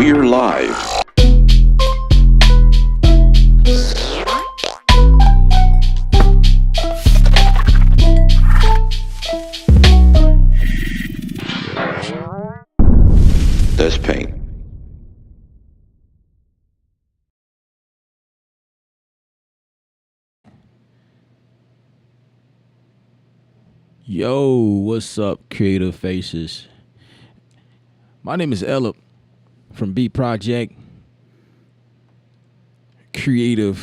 We're live. That's paint. Yo, what's up, creative faces? My name is Ellip from Beat Project. Creative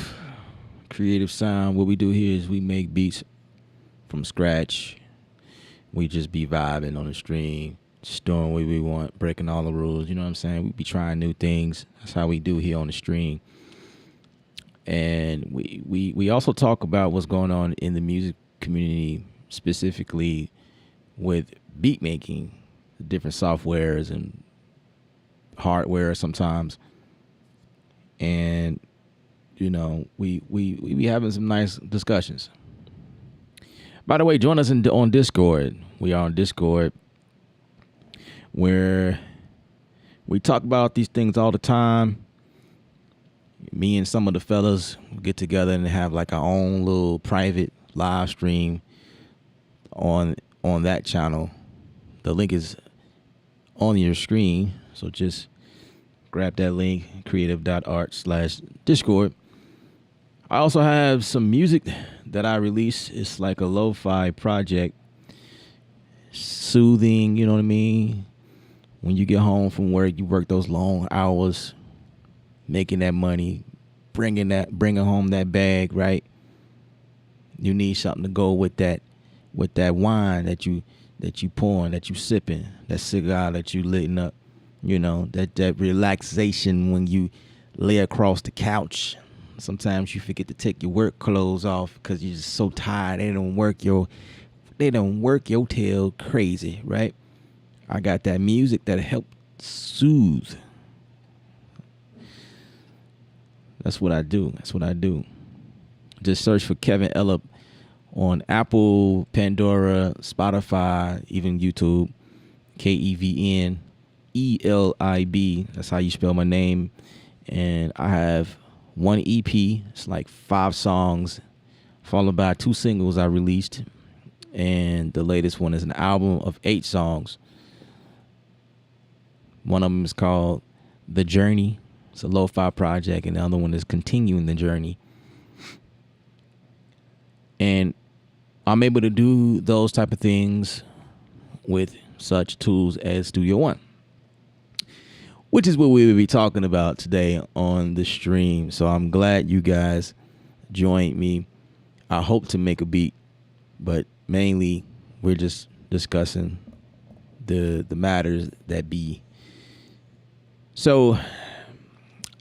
sound. What we do here is we make beats from scratch. We just be vibing on the stream, just doing what we want, breaking all the rules. You know what I'm saying? We be trying new things. That's how we do here on the stream. And we also talk about what's going on in the music community, specifically with beat making, different softwares and hardware sometimes. And you know, we be having some nice discussions. By the way, join us on Discord. We are on Discord, where we talk about these things all the time. Me and some of the fellas get together and have like our own little private live stream on that channel. The link is on your screen, so just grab that link, creative.art/Discord. I also have some music that I release. It's like a lo-fi project, soothing, you know what I mean? When you get home from work, you work those long hours, making that money, bringing home that bag, right? You need something to go with that wine that you pouring, that you sipping, that cigar that you lighting up, you know, that relaxation when you lay across the couch. Sometimes you forget to take your work clothes off because you're just so tired. They don't work your tail crazy, right? I got that music that help soothe. That's what I do. Just search for Kevin Ellip on Apple, Pandora, Spotify, even YouTube. KEVNELIB. That's how you spell my name. And I have one EP. It's like 5 songs, followed by 2 singles I released. And the latest one is an album of 8 songs. One of them is called The Journey. It's a lo-fi project. And the other one is Continuing the Journey. And I'm able to do those type of things with such tools as Studio One, which is what we will be talking about today on the stream. So I'm glad you guys joined me. I hope to make a beat, but mainly we're just discussing the matters that be. So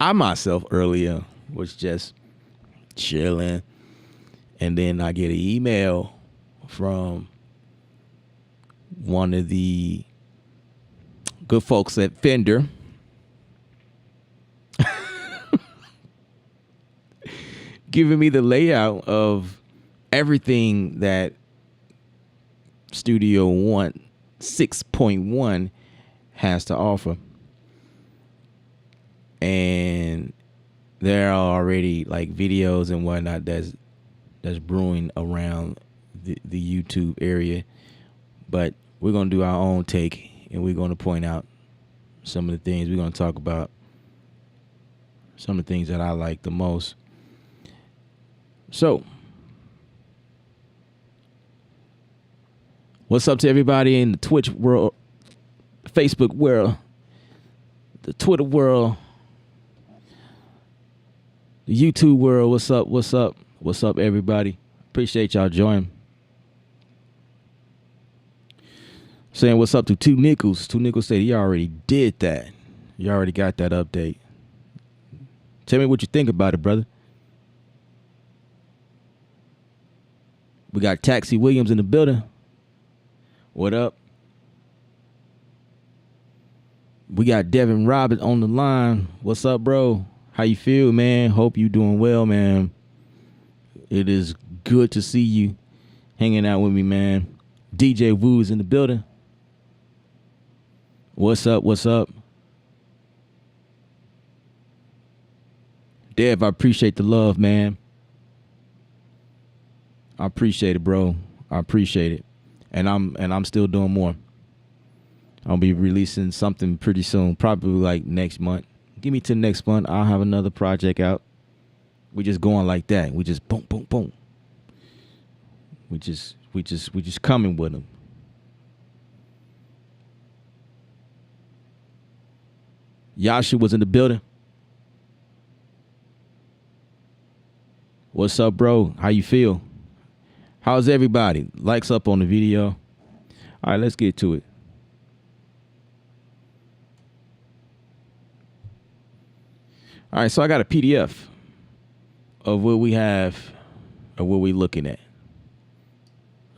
I myself earlier was just chilling, and then I get an email from one of the good folks at Fender giving me the layout of everything that Studio One 6.1 has to offer. And there are already like videos and whatnot that's brewing around the YouTube area. But we're going to do our own take, and we're going to point out some of the things. We're going to talk about some of the things that I like the most. So, what's up to everybody in the Twitch world, Facebook world, the Twitter world, the YouTube world? What's up? What's up, everybody? Appreciate y'all joining. Saying what's up to Two Nickels. Two Nickels said he already did that. You already got that update. Tell me what you think about it, brother. We got Taxi Williams in the building. What up? We got Devin Roberts on the line. What's up, bro? How you feel, man? Hope you doing well, man. It is good to see you hanging out with me, man. DJ Woo's in the building. What's up? Dev, I appreciate the love, man. I appreciate it, bro. I appreciate it. And I'm still doing more. I'll be releasing something pretty soon, probably like next month. Give me to next month. I'll have another project out. We just going like that. We just boom, boom, boom. We just coming with them. Yasha was in the building. What's up, bro? How you feel? How's everybody? Likes up on the video. All right, let's get to it. All right, so I got a PDF of what we have, or what we're looking at.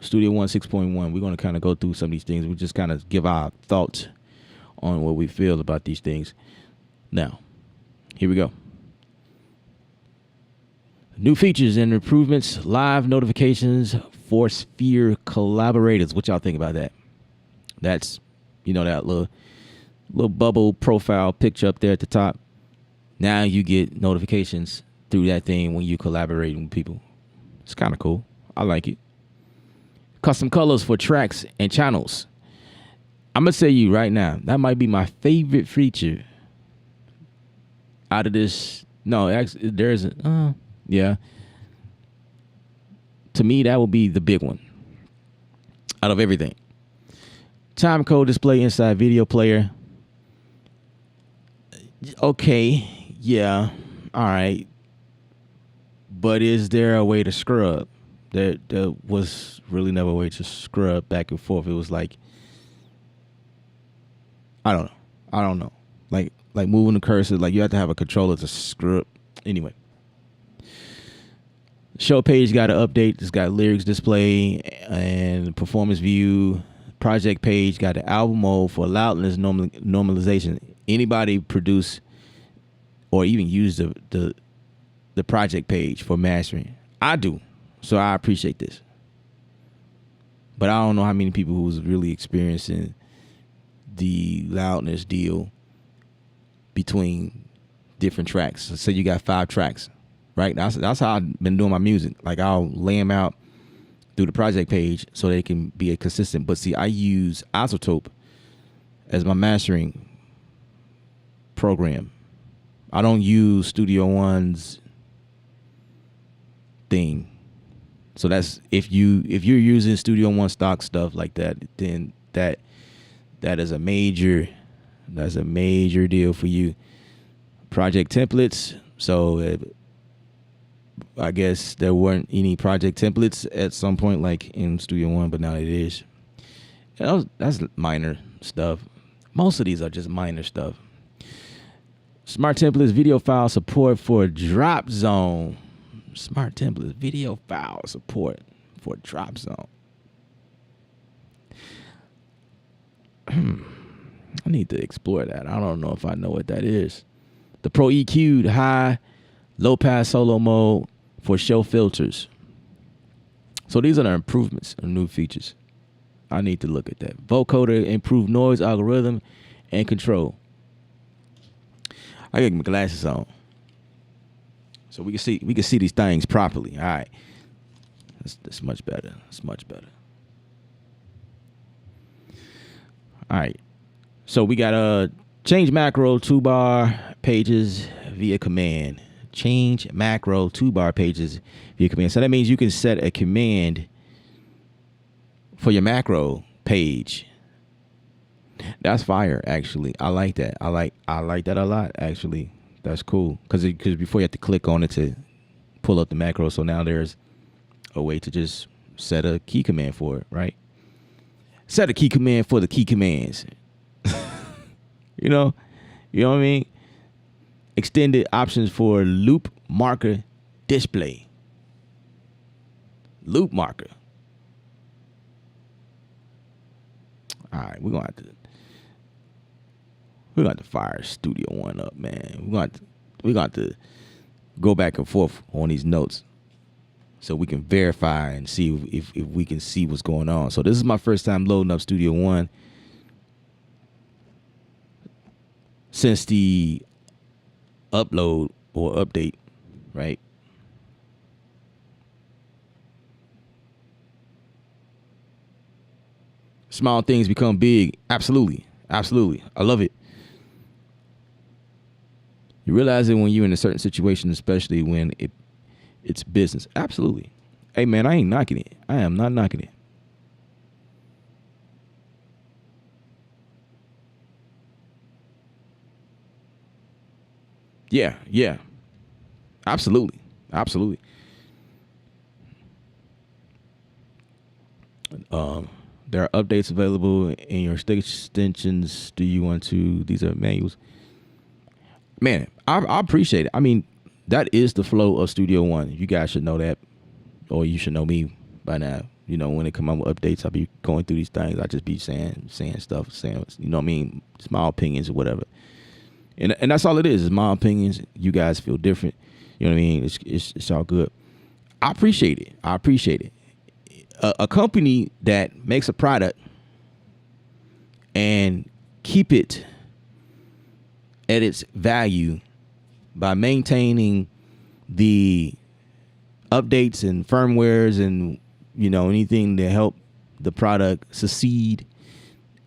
Studio One 6.1. We're going to kind of go through some of these things. We just kind of give our thoughts on what we feel about these things. Now, here we go. New features and improvements, live notifications for Sphere collaborators. What y'all think about that? That's, that little bubble profile picture up there at the top. Now you get notifications through that thing when you collaborate with people. It's kind of cool. I like it. Custom colors for tracks and channels. I'm going to tell you right now, that might be my favorite feature out of this. No, actually, there isn't. Yeah. To me, that would be the big one out of everything. Time code display inside video player. Okay. Yeah. All right. But is there a way to scrub? There was really never a way to scrub back and forth. It was like, I don't know. Like moving the cursor, like you have to have a controller to scrub. Anyway. Show page got an update. It's got lyrics display and performance view. Project page got the album mode for loudness normalization. Anybody produce or even use the project page for mastering? I do. So I appreciate this. But I don't know how many people who's really experiencing the loudness deal between different tracks. So you got 5 tracks, right? That's how I've been doing my music. Like I'll lay them out through the project page so they can be a consistent. But see, I use iZotope as my mastering program. I don't use Studio One's thing. So that's if you're using Studio One stock stuff like that, then that is a major deal for you. Project templates. So I guess there weren't any project templates at some point like in Studio One, but now it is. That's minor stuff. Most of these are just minor stuff. Smart templates, video file support for Drop Zone. Smart templates, video file support for Drop Zone. I need to explore that. I don't know if I know what that is. The Pro EQ'd high, low pass solo mode for show filters. So these are the improvements and new features. I need to look at that. Vocoder, improved noise algorithm and control. I got my glasses on, so we can see these things properly. All right, that's much better. It's much better. All right, so we got change macro toolbar pages via command. Change macro toolbar pages via command. So that means you can set a command for your macro page. That's fire, actually. I like that. I like that a lot, actually. That's cool. Because before you have to click on it to pull up the macro. So now there's a way to just set a key command for it, right? Set a key command for the key commands. You know what I mean? Extended options for loop marker display. Loop marker. All right, we're gonna have to fire Studio One up, man. We're gonna have to go back and forth on these notes so we can verify and see if we can see what's going on. So this is my first time loading up Studio One since the upload or update right? Small things become big. Absolutely. Absolutely. I love it. You realize it when you're in a certain situation, especially when it's business. Absolutely. Hey man, I ain't knocking it. I am not knocking it. Yeah, yeah. Absolutely. Absolutely. There are updates available in your stick extensions. Do you want to? These are manuals. Man, I appreciate it. I mean, that is the flow of Studio One. You guys should know that, or you should know me by now. You know, when it come up with updates, I'll be going through these things. I just be saying stuff, saying, you know what I mean, it's my opinions or whatever. And that's all it is my opinions. You guys feel different. You know what I mean? It's all good. I appreciate it. I appreciate it. A company that makes a product and keep it at its value by maintaining the updates and firmwares and, you know, anything to help the product succeed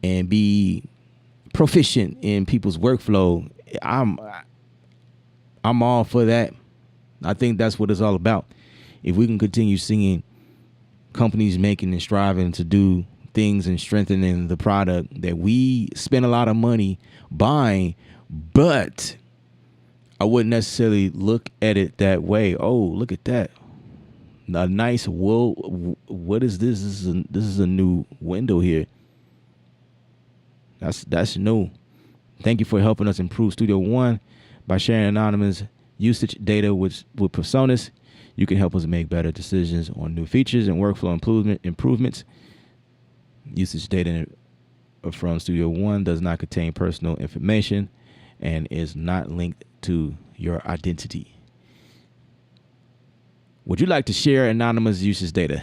and be proficient in people's workflow. I'm all for that. I think that's what it's all about. If we can continue seeing companies making and striving to do things and strengthening the product that we spend a lot of money buying, but I wouldn't necessarily look at it that way. Oh, look at that. A nice, whoa, what is this? This is a new window here. That's new. Thank you for helping us improve Studio One by sharing anonymous usage data with Personas. You can help us make better decisions on new features and workflow improvements. Usage data from Studio One does not contain personal information and is not linked to your identity. Would you like to share anonymous usage data?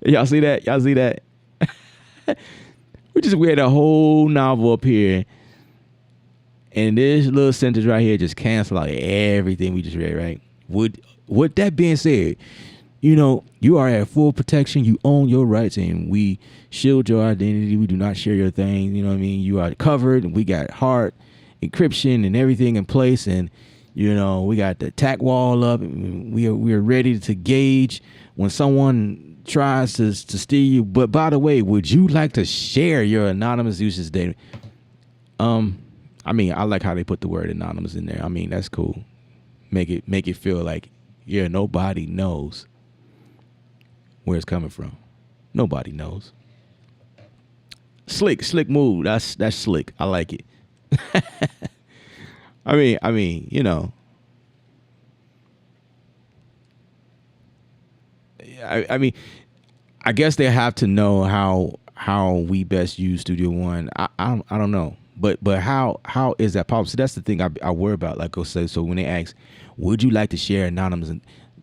Y'all see that? Y'all see that? We had a whole novel up here, and this little sentence right here just cancel out everything we just read, right? With that being said, you know, you are at full protection. You own your rights, and we shield your identity. We do not share your things. You know what I mean? You are covered, and we got hard encryption and everything in place, and you know, we got the attack wall up, and we are ready to gauge when someone tries to steal you. But by the way, would you like to share your anonymous usage data? I mean, I like how they put the word anonymous in there. I mean, that's cool. Make it feel like, yeah, nobody knows where it's coming from. Nobody knows. Slick move. That's slick. I like it. I mean, you know. I mean, I guess they have to know how we best use Studio One. I don't know, but how is that possible? So that's the thing I worry about. Like I said, so when they ask, would you like to share anonymous?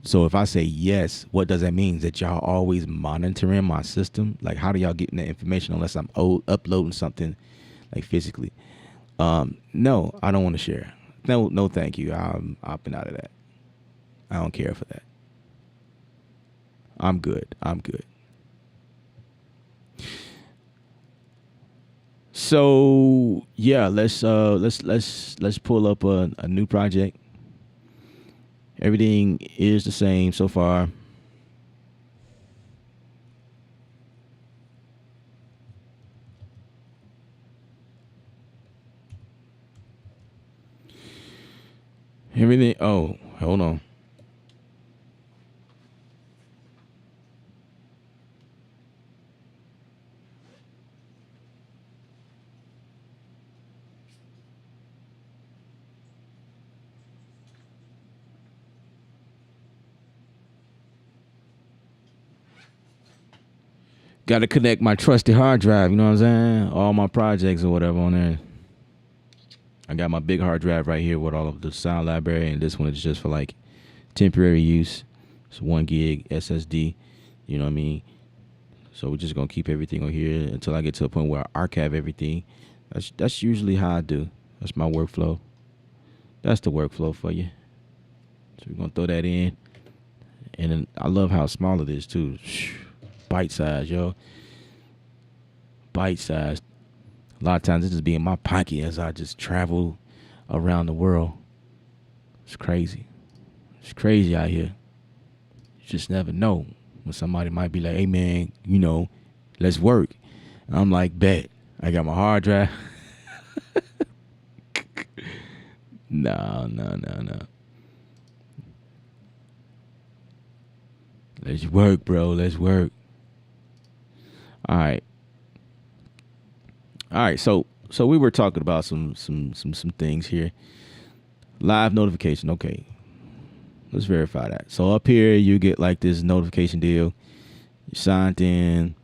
So if I say yes, what does that mean? That y'all always monitoring my system? Like, how do y'all getting that information unless I'm uploading something like physically? No, I don't want to share. No, thank you. I'm opting out of that. I don't care for that. I'm good. So yeah, let's pull up a new project. Everything is the same so far. Everything. Oh, hold on. Got to connect my trusty hard drive. You know what I'm saying? All my projects or whatever on there. I got my big hard drive right here with all of the sound library, and this one is just for like temporary use. It's 1 gig SSD. You know what I mean? So we're just gonna keep everything on here until I get to a point where I archive everything. That's usually how I do. That's my workflow. that's the workflow for you. So we're gonna throw that in, and then I love how small it is too. Bite size, yo. Bite size. A lot of times it just be in my pocket as I just travel around the world. It's crazy. It's crazy out here. You just never know when somebody might be like, "Hey man, let's work." And I'm like, "Bet." I got my hard drive. No. Let's work, bro. Let's work. All right. So we were talking about some things here. Live notification. Okay. Let's verify that. So up here you get like this notification deal. You signed in,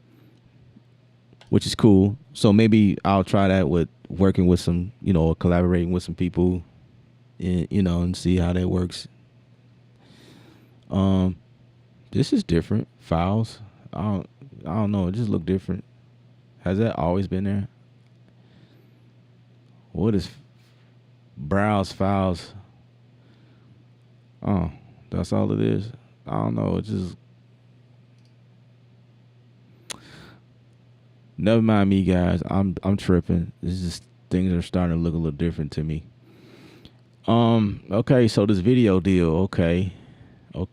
which is cool. So maybe I'll try that with working with some, collaborating with some people, and see how that works. This is different. Files. I don't know. It just look different. Has that always been there? What is browse files? Oh, that's all it is. I don't know. It just never mind me, guys. I'm tripping. It's just things are starting to look a little different to me. Okay, so this video deal, okay. Oh,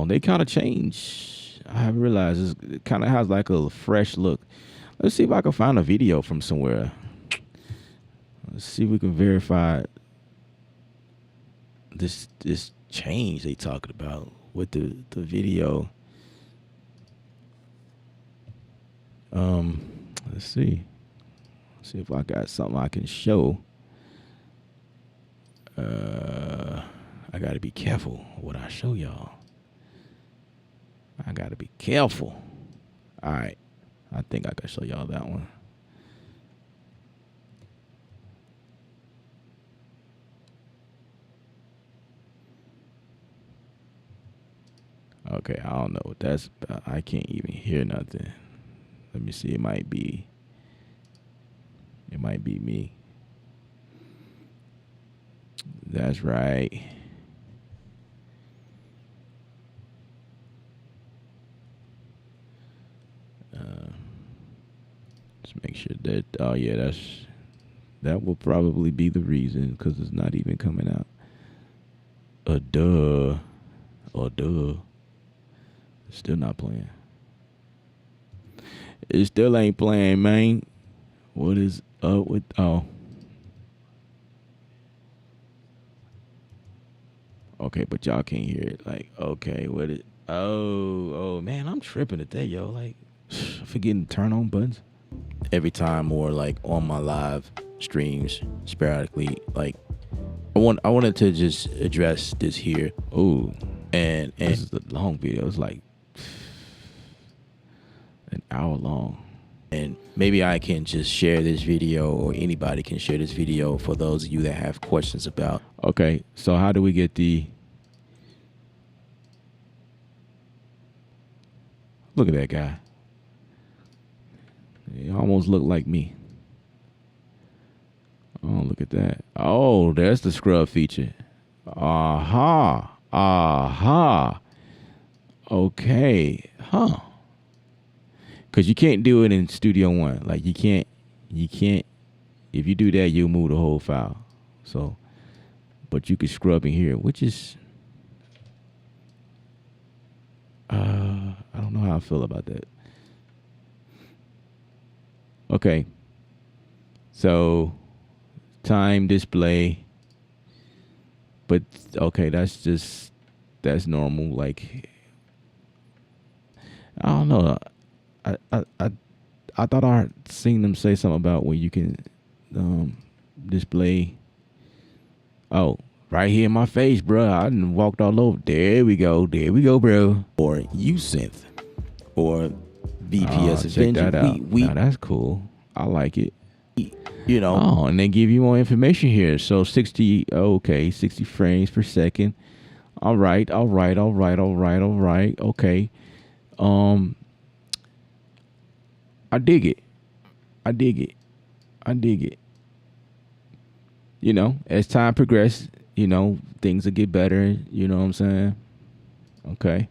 they kind of changed. I haven't realized it kind of has like a fresh look. Let's see if I can find a video from somewhere. Let's see if we can verify this change they talking about with the video. Let's see if I got something I can show. I gotta be careful what I show y'all. I gotta be careful. All right, I think I can show y'all that one. Okay, I don't know what that's about. I can't even hear nothing. Let me see. It might be me. That's right. Let's make sure that. Oh yeah, that will probably be the reason because it's not even coming out. Duh. It's still not playing. It still ain't playing, man. What is up with? Oh. Okay, but y'all can't hear it. Like, okay, what is? Oh, man, I'm tripping today, yo. Like, forgetting to turn on buttons every time, or like on my live streams sporadically. Like, I wanted to just address this here. Oh, and this is a long video. It's like an hour long. And maybe I can just share this video, or anybody can share this video for those of you that have questions about. Okay, so how do we get the... Look at that guy. He almost looked like me. Oh, look at that. Oh, there's the scrub feature. Aha. Okay. Huh. Because you can't do it in Studio One. Like, you can't, if you do that, you'll move the whole file. So, but you can scrub in here, which is, I don't know how I feel about that. Okay. So, time display. But, okay, that's normal. Like, I don't know. I thought I had seen them say something about where you can display. Oh, right here in my face, bro. I done walked all over. There we go, bro. Or USynth, or VPS Avenger. Now that's cool. I like it. Oh, and they give you more information here. So 60 frames per second. All right. Okay. I dig it. as time progresses, things will get better. You know what I'm saying? Okay.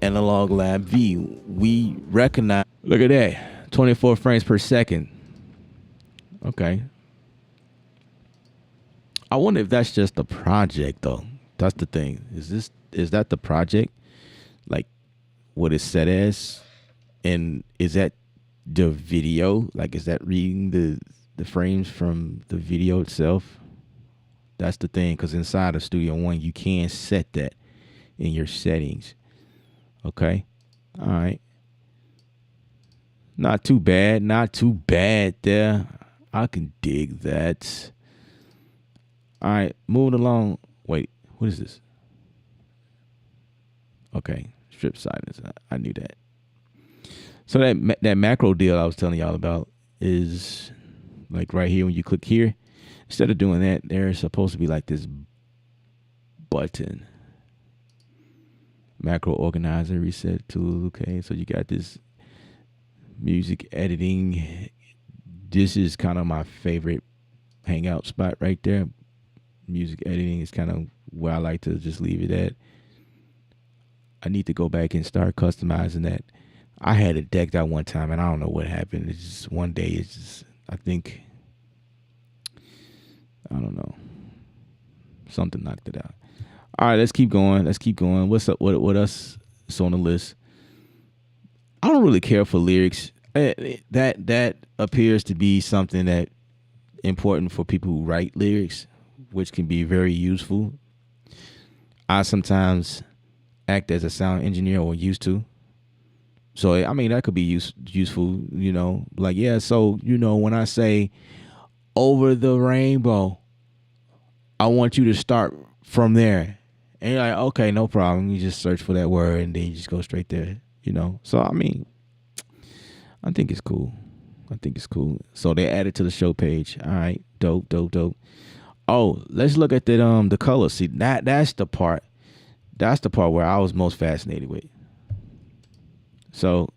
Analog Lab V, we recognize. Look at that, 24 frames per second. Okay. I wonder if that's just the project though. That's the thing. Is that the project? Like what it's set as? And is that the video? Like is that reading the frames from the video itself? That's the thing, because inside of Studio One you can set that in your settings. Okay. All right. Not too bad. Not too bad there. I can dig that. All right. Moving along. Wait. What is this? Okay. Strip silence. I knew that. So that macro deal I was telling y'all about is like right here when you click here. Instead of doing that, there's supposed to be like this button. Macro organizer reset tool. Okay. So you got this music editing. This is kind of my favorite hangout spot right there. Music editing is kind of where I like to just leave it at. I need to go back and start customizing that. I had it decked out one time and I don't know what happened. It's just one day, it's just, I think, I don't know. Something knocked it out. All right, let's keep going. What's up? What else is on the list? I don't really care for lyrics. That appears to be something that important for people who write lyrics, which can be very useful. I sometimes act as a sound engineer, or used to. So I mean that could be useful, Like, yeah, so when I say over the rainbow, I want you to start from there. And you're like, okay, no problem. You just search for that word and then you just go straight there, So I mean, I think it's cool. So they added to the show page. All right, dope. Oh, let's look at the color. See, that's the part. That's the part where I was most fascinated with. So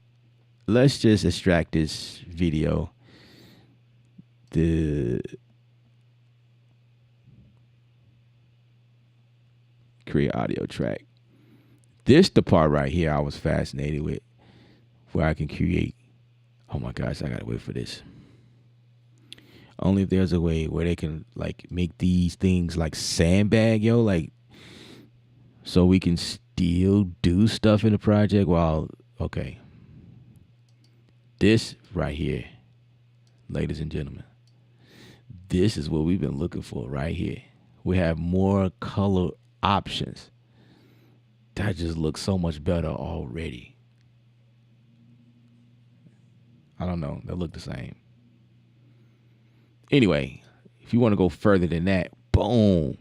let's just extract this video. Create audio track. This the part right here I was fascinated with, where I can create. Oh my gosh, I gotta wait for this. Only if there's a way where they can like make these things like sandbag, like so we can still do stuff in the project while okay. This right here, ladies and gentlemen, this is what we've been looking for right here. We have more color options. That just looks so much better already. I don't know. They look the same. Anyway, if you want to go further than that, boom.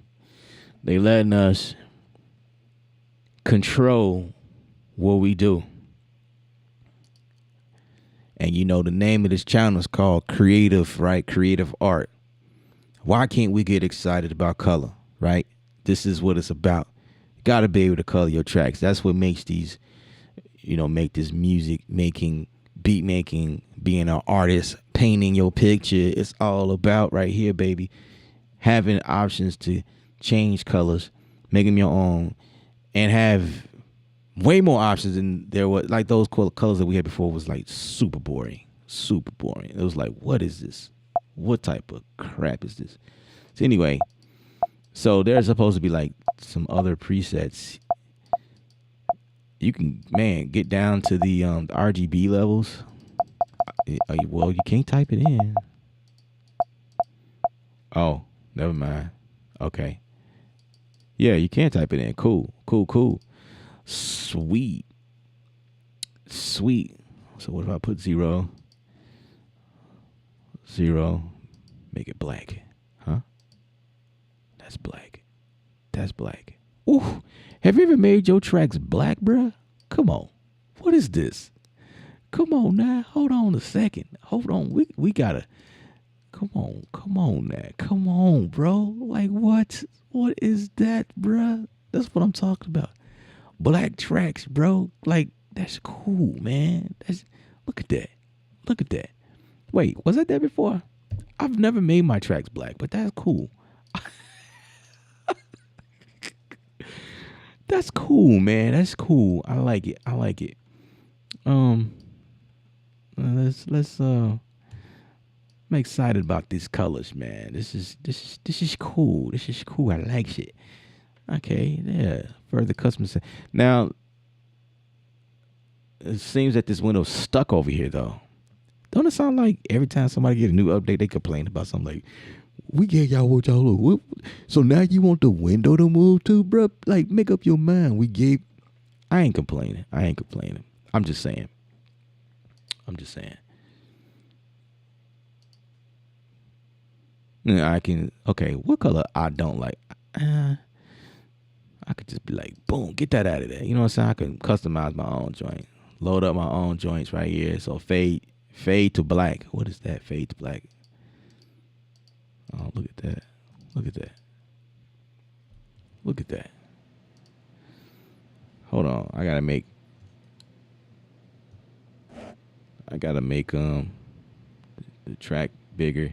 They letting us control what we do. And the name of this channel is called Creative, right? Creative Art. Why can't we get excited about color, right? This is what it's about. You got to be able to color your tracks. That's what makes these, make this music making, beat making, being an artist, painting your picture. It's all about right here, baby. Having options to change colors, make them your own, and have way more options than there was. Like those colors that we had before was like super boring. It was like, what is this? What type of crap is this? So anyway, so there's supposed to be like some other presets. You can, get down to the RGB levels. Well, you can't type it in. Oh, never mind. Okay. Yeah, you can type it in. Cool. Sweet. So what if I put 0? Make it black. Huh? That's black. Ooh. Have you ever made your tracks black, bruh? Come on. What is this? Come on now. Hold on a second. Hold on. We gotta. Come on now. Come on, bro. Like what? What is that, bruh? That's what I'm talking about. Black tracks, bro. Like that's cool, man. Look at that. Wait, was I there before? I've never made my tracks black, but that's cool. That's cool, man. That's cool. I like it. I like it. Um, let's. I'm excited about these colors, man. This is cool. This is cool. I like it. Okay, yeah. Further customization. Now it seems that this window's stuck over here, though. Don't it sound like every time somebody get a new update, they complain about something like, "We gave y'all what y'all look. So now you want the window to move too, bruh? Like, make up your mind. We gave." I ain't complaining. I ain't complaining. I'm just saying. I'm just saying. Yeah, I can. Okay, what color I don't like? Uh, I could just be like, boom, get that out of there. You know what I'm saying? I can customize my own joint, load up my own joints right here. So fade to black. What is that? Fade to black. Oh, look at that. Look at that. Look at that. Hold on. I gotta make the track bigger.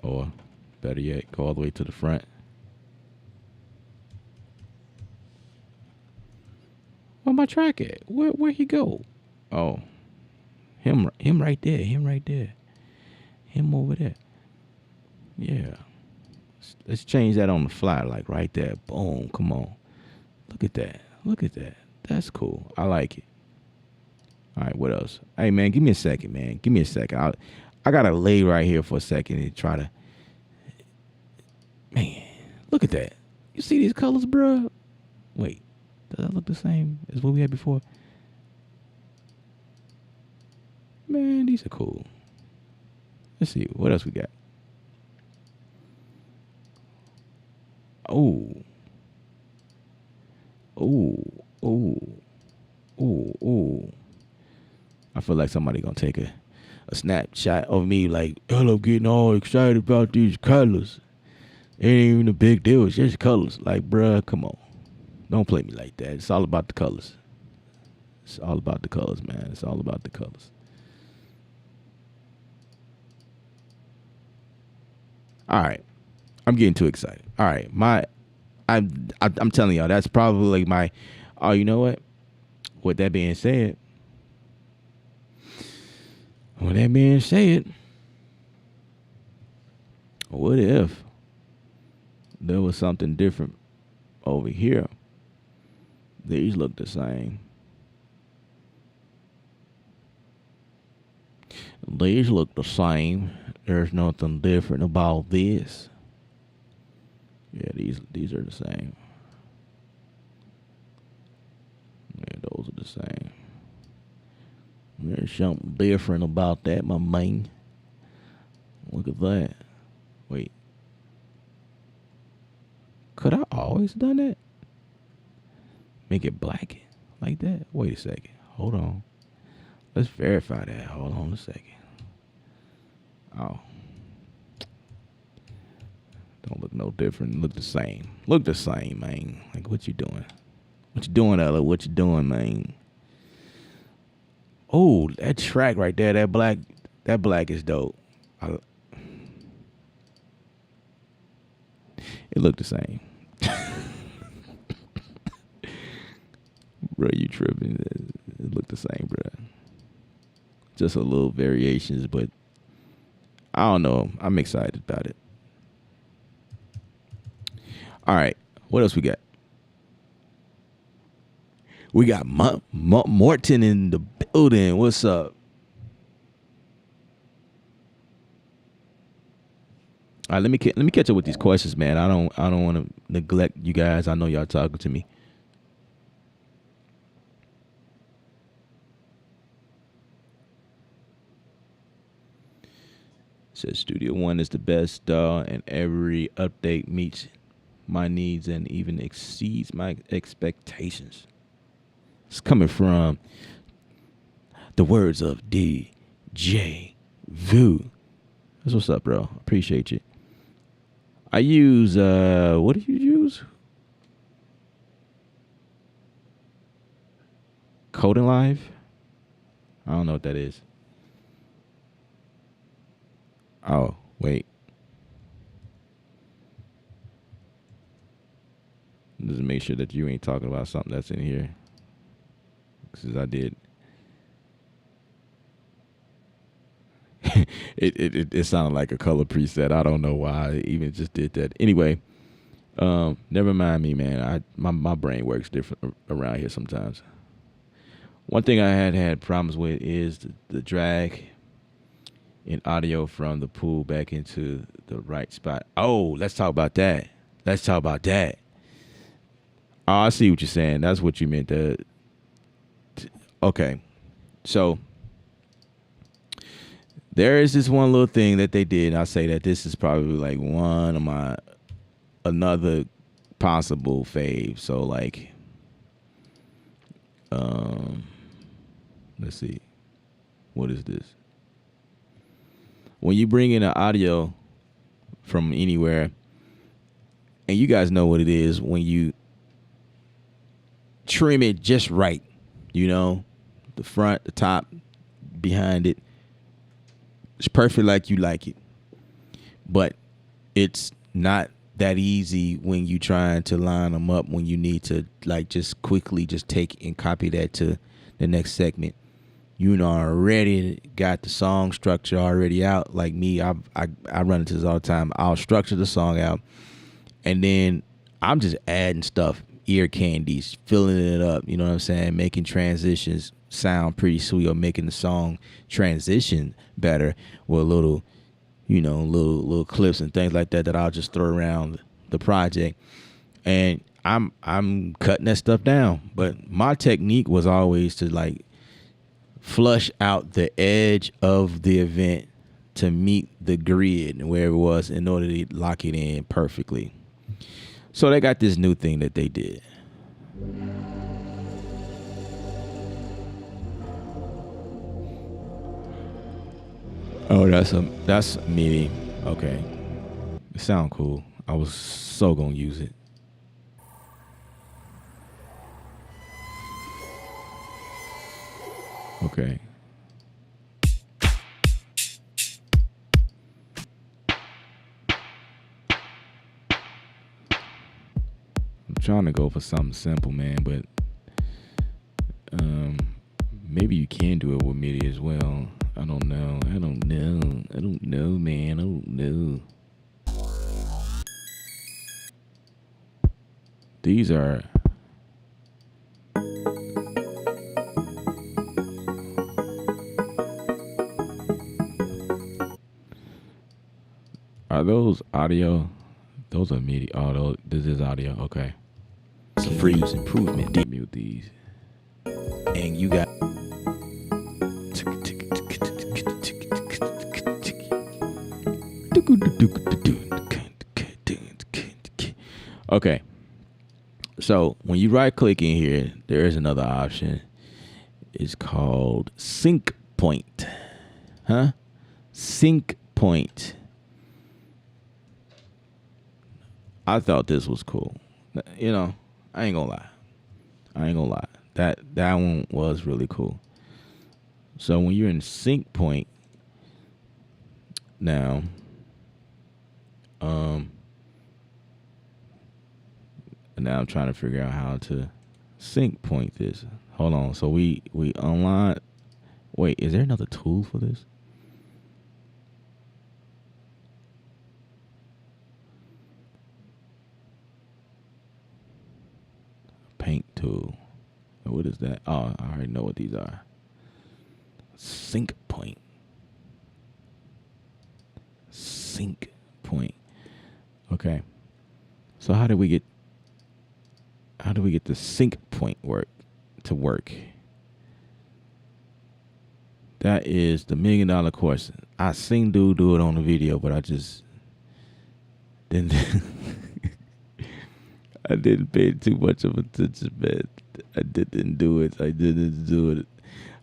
Or better yet, go all the way to the front. Where my track at? Where he go? Oh, him right there. Him right there. Him over there. Yeah. Let's change that on the fly, like right there. Boom. Come on. Look at that. Look at that. That's cool. I like it. All right. What else? Hey man, give me a second, man. Give me a second. I gotta lay right here for a second and try to. Man, look at that. You see these colors, bruh? Wait, does that look the same as what we had before? Man, these are cool. Let's see what else we got. Oh, oh, oh, oh, oh. I feel like somebody gonna take a snapshot of me like, "Hello, getting all excited about these colors. It ain't even a big deal. It's just colors." Like, bruh, come on. Don't play me like that. It's all about the colors. It's all about the colors, man. It's all about the colors. All right. I'm getting too excited. All right. I'm telling y'all, that's probably like my, oh, you know what? With that being said, with that being said, what if there was something different over here? These look the same. These look the same. There's nothing different about this. Yeah, these are the same. Yeah, those are the same. There's something different about that, my man. Look at that. Wait. Could I always done that? Make it black like that? Wait a second. Hold on. Let's verify that. Hold on a second. Oh. Don't look no different. Look the same. Look the same, man. Like, what you doing? What you doing, Ella? What you doing, man? Oh, that track right there, that black is dope. It looked the same. Bro, you tripping. It looked the same, bro. Just a little variations, but I don't know. I'm excited about it. All right. What else we got? We got Morton in the building. What's up? All right, let me catch up with these questions, man. I don't want to neglect you guys. I know y'all talking to me. Says Studio One is the best, and every update meets my needs and even exceeds my expectations. It's coming from the words of DJ Vu. That's what's up, bro. Appreciate you. I use what do you use? Coding Live? I don't know what that is. Oh, Wait. Just make sure that you ain't talking about something that's in here. Because I did. it sounded like a color preset. I don't know why I even just did that. Anyway, never mind me, man. My brain works different around here sometimes. One thing I had problems with is the drag in audio from the pool back into the right spot. Oh, let's talk about that. Oh, I see what you're saying. That's what you meant. Okay. So there is this one little thing that they did. And I say that this is probably like one of another possible fave. So like, let's see. What is this? When you bring in an audio from anywhere, and you guys know what it is when you trim it just right, the front, the top, behind it. It's perfect like you like it. But it's not that easy when you trying to line them up when you need to like just quickly just take and copy that to the next segment. Already got the song structure already out. Like me, I run into this all the time. I'll structure the song out, and then I'm just adding stuff, ear candies, filling it up. You know what I'm saying? Making transitions sound pretty sweet, or making the song transition better with little clips and things like that I'll just throw around the project. And I'm cutting that stuff down. But my technique was always to like flush out the edge of the event to meet the grid and where it was in order to lock it in perfectly. So they got this new thing that they did. Oh, that's MIDI. Okay. It sound cool. I was so gonna use it. Okay. I'm trying to go for something simple, man, but maybe you can do it with MIDI as well. I don't know, man. I don't know. These are those audio? Those are MIDI. Oh, this is audio. Okay. It's a freeze improvement. Mute these. And you got. Okay. So when you right click in here, there is another option. It's called Sync Point. Sync Point. I thought this was cool. I ain't gonna lie. That one was really cool. So when you're in Sync Point now, now I'm trying to figure out how to sync point this. Hold on. So we online. Wait, is there another tool for this? Paint tool. What is that? Oh, I already know what these are. Sync point. Sync point. Okay. So how do we get the sync point to work? That is the $1 million question. I seen dude do it on the video, but I just didn't. I didn't pay too much of attention, man. I didn't do it.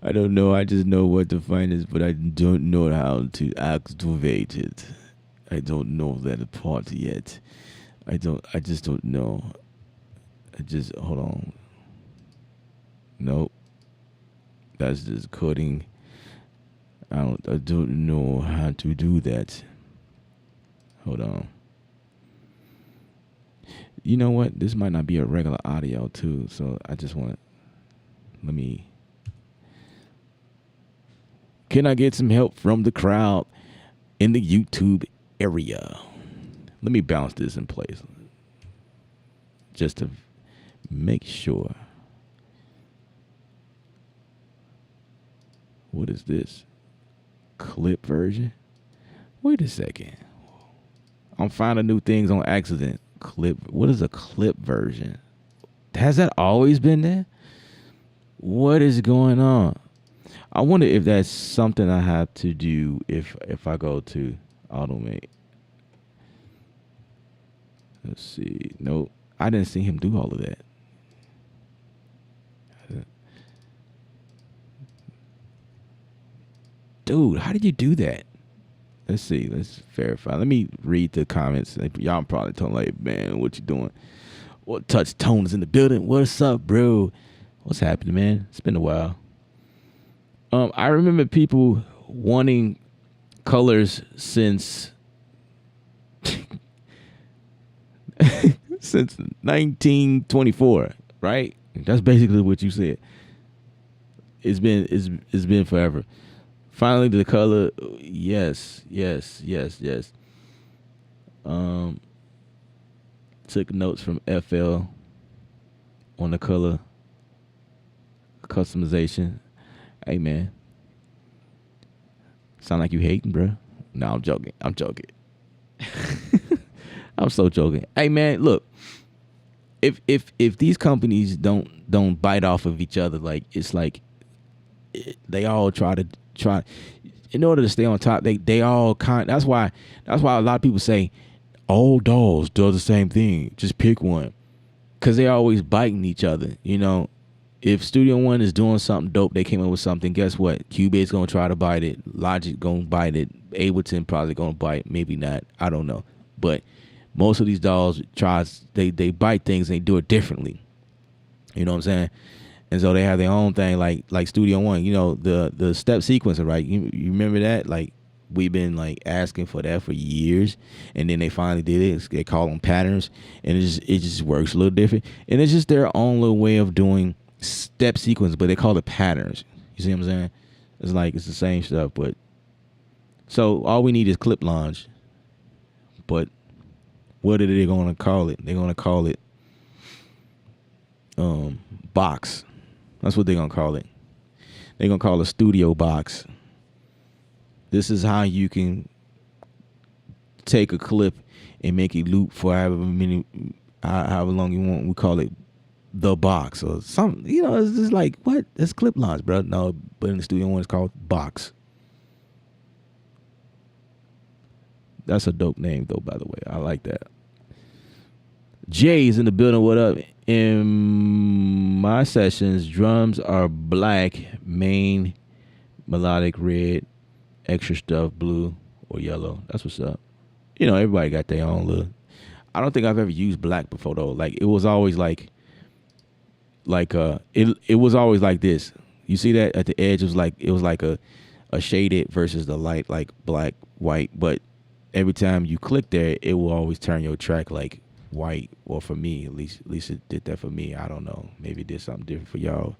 I don't know. I just know what to find is, but I don't know how to activate it. I don't know that part yet. I just don't know. Hold on. Nope. That's just coding. I don't know how to do that. Hold on. You know what? This might not be a regular audio too, so I just want let me. Can I get some help from the crowd in the YouTube area? Let me bounce this in place just to make sure. What is this? Clip version? Wait a second. I'm finding new things on accident. Clip. What is a clip version? Has that always been there? What is going on? I wonder if that's something I have to do if I go to automate. Let's see. Nope. I didn't see him do all of that. Dude, how did you do that? Let's see. Let's verify. Let me read the comments. Y'all probably telling like, man, what you doing? What touch tones in the building? What's up, bro? What's happening, man? It's been a while. I remember people wanting colors since since 1924, right? That's basically what you said. It's been forever. Finally, the color. Yes. Took notes from FL on the color customization. Hey, man. Sound like you hating, bro? No, I'm joking. I'm so joking. Hey, man, look. If these companies don't bite off of each other, like it's like they all try in order to stay on top. They all that's why a lot of people say all dolls do the same thing. Just pick one, because they always biting each other. You know, if Studio One is doing something dope, they came up with something. Guess what? Cubase's gonna try to bite it. Logic gonna bite it. Ableton probably gonna bite. Maybe not. I don't know. But most of these dolls they bite things and they do it differently. You know what I'm saying? And so they have their own thing, like Studio One. You know, the step sequencer, right? You remember that? Like, we've been like asking for that for years, and then they finally did it. They call them patterns, and it just works a little different. And it's just their own little way of doing step sequence, but they call it patterns. You see what I'm saying? It's like it's the same stuff, but so all we need is clip launch. But what are they going to call it? They're going to call it box. That's what they're going to call it. They're going to call it Studio Box. This is how you can take a clip and make it loop for however long you want. We call it the box or something. You know, it's just like, what? It's clip launch, bro. No, but in the Studio One, it's called box. That's a dope name, though, by the way. I like that. Jay's in the building. What up? In my sessions, drums are black, main, melodic red, extra stuff blue or yellow. That's what's up. You know, everybody got their own little. I don't think I've ever used black before though. Like it was always like it was always like this. You see that at the edge? It was like a shaded versus the light, like black, white. But every time you click there, it will always turn your track like white. Well, for me, at least it did that for me. I don't know. Maybe it did something different for y'all.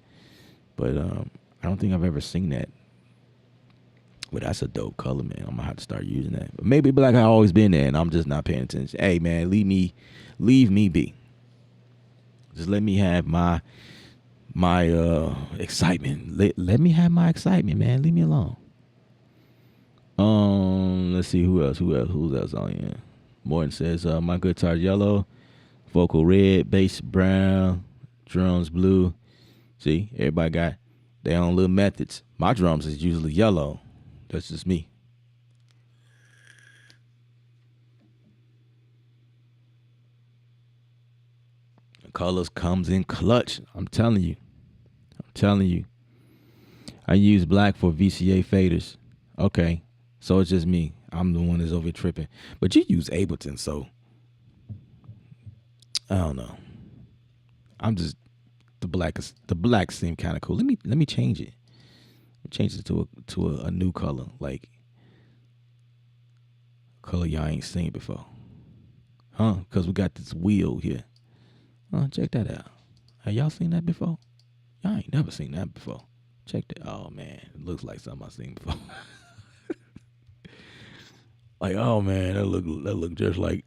But I don't think I've ever seen that. But that's a dope color, man. I'm gonna have to start using that. But maybe black I always been there and I'm just not paying attention. Hey man, leave me be. Just let me have my excitement. Let me have my excitement, man. Leave me alone. Let's see who's else on here. Morton says, my guitar yellow, vocal red, bass brown, drums blue. See, everybody got their own little methods. My drums is usually yellow. That's just me. The colors comes in clutch. I'm telling you. I use black for VCA faders. Okay. So it's just me. I'm the one that's over here tripping. But you use Ableton, so I don't know. I'm just the black seem kind of cool. Let me change it. Change it to a new color. Like color y'all ain't seen before. Huh? Because we got this wheel here. Check that out. Have y'all seen that before? Y'all ain't never seen that before. Check that. Oh, man. It looks like something I've seen before. Like, oh, man, that look just like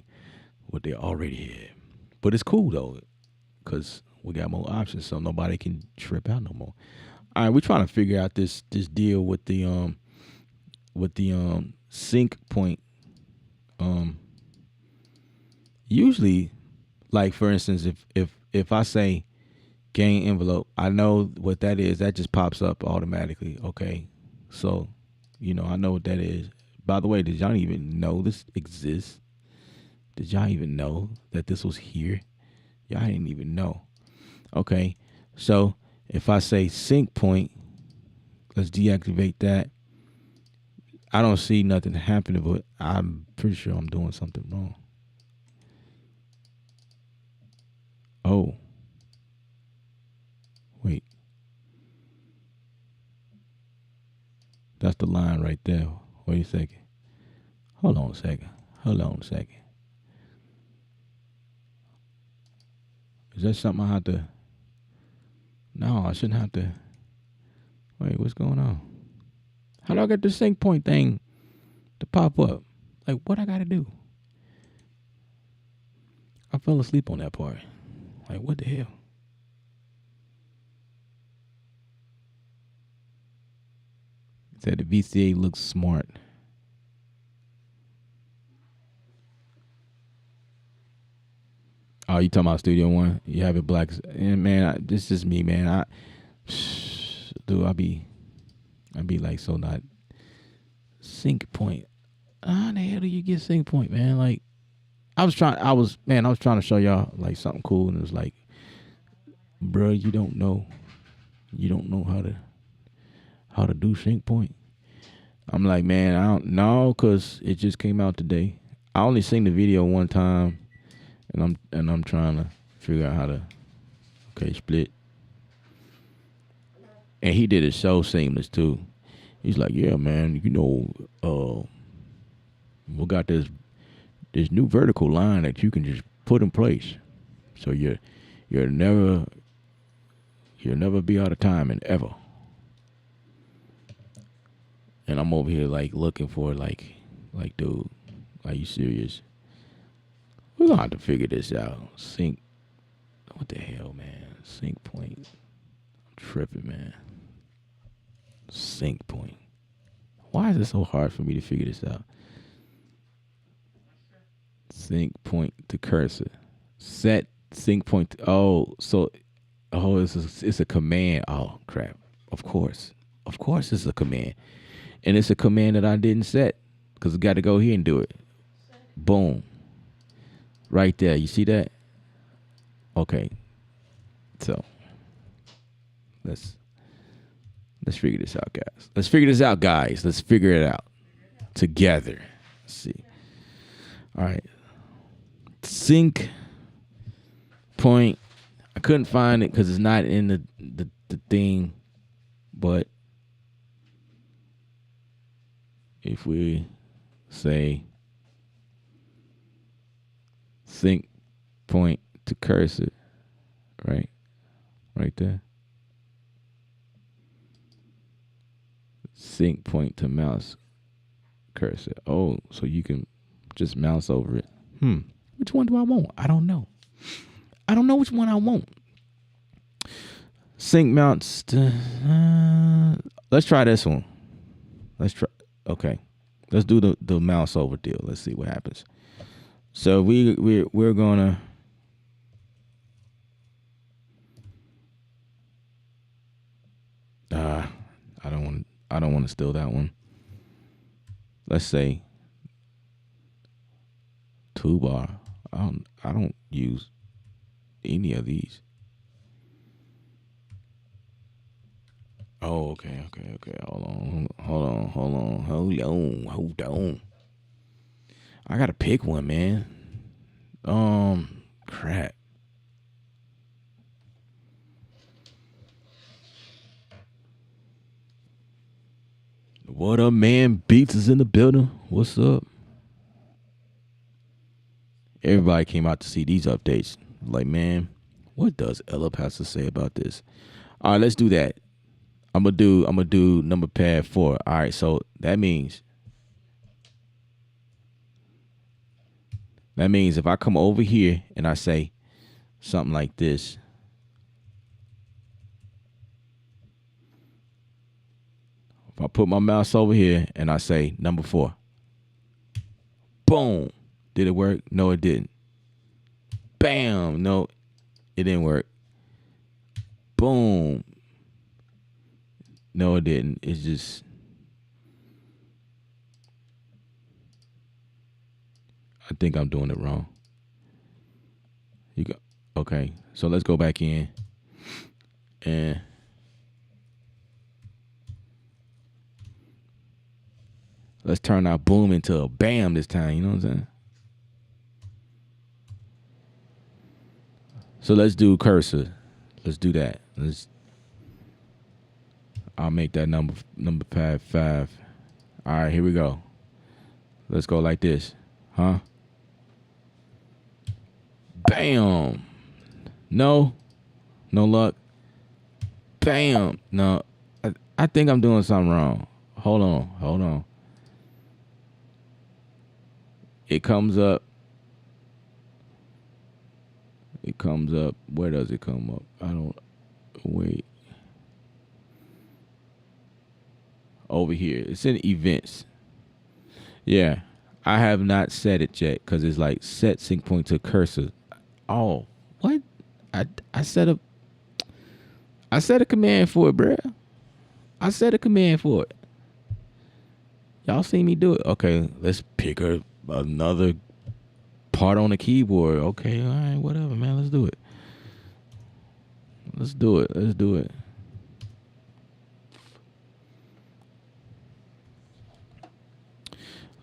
what they already had. But it's cool, though, because we got more options, so nobody can trip out no more. All right, we're trying to figure out this deal with the sync point. Usually, like for instance, if I say gain envelope, I know what that is. That just pops up automatically. Okay, so I know what that is. By the way, did y'all even know this exists? Did y'all even know that this was here? Y'all didn't even know. Okay, so if I say sync point, let's deactivate that. I don't see nothing happening, but I'm pretty sure I'm doing something wrong. Oh. Wait. That's the line right there. Wait a second. Hold on a second. Is that something I have to... No, I shouldn't have to... Wait, what's going on? How do I get the sync point thing to pop up? Like, what I gotta do? I fell asleep on that part. Like, what the hell? Said the VCA looks smart. Oh, you talking about Studio One? You have it black. And man, this is me, man. I be like so not sync point. How the hell do you get sync point, man? Like, I was trying to show y'all like something cool, and it was like, bro, you don't know how to do sync point. I'm like, man, I don't know, cause it just came out today. I only seen the video one time, and I'm trying to figure out how to split. And he did it so seamless too. He's like, yeah, man, we got this new vertical line that you can just put in place, so you'll never be out of timing ever. And I'm over here like looking for like dude, are you serious? We're gonna have to figure this out. Sync, what the hell, man? Sync point. I'm tripping, man. Sync point. Why is it so hard for me to figure this out? Sync point to cursor. Set sync point. It's a command. Oh crap! Of course, it's a command, and it's a command that I didn't set because I got to go here and do it. Boom. Right there. You see that? Okay. So let's figure this out, guys. Let's figure it out together. Let's see. All right. Sync point. I couldn't find it because it's not in the thing. But if we say sync point to cursor, right there. Sync point to mouse cursor. Oh, so you can just mouse over it. Which one do I want? I don't know. I don't know which one I want. Sync mounts to, let's try this one. Okay. Let's do the mouse over deal. Let's see what happens. So we're gonna I don't want to steal that one. Let's say toolbar. I don't use any of these. Oh, okay. Hold on. I gotta pick one, man. Crap. What up, man? Beats is in the building. What's up? Everybody came out to see these updates. Like, man, what does Ellip has to say about this? All right, let's do that. I'm gonna do number pad 4. All right, so that means if I come over here and I say something like this, if I put my mouse over here and I say number 4, boom, did it work? No, it didn't. Bam, no, it didn't work. Boom. No, it didn't. It's just, I think I'm doing it wrong. You go, okay, so let's go back in and let's turn our boom into a bam this time. You know what I'm saying? So let's do cursor. Let's do that. I'll make that number pad 5. All right, here we go. Let's go like this, huh? Bam. No luck. Bam. No, I think I'm doing something wrong. Hold on. It comes up. Where does it come up? I don't, wait. Over here. It's in events. Yeah. I have not set it yet because it's like set sync point to cursor. Oh, what? I set a command for it, bruh. I set a command for it. Y'all seen me do it. Okay, let's pick another part on the keyboard. Okay, all right, whatever, man. Let's do it. Let's do it.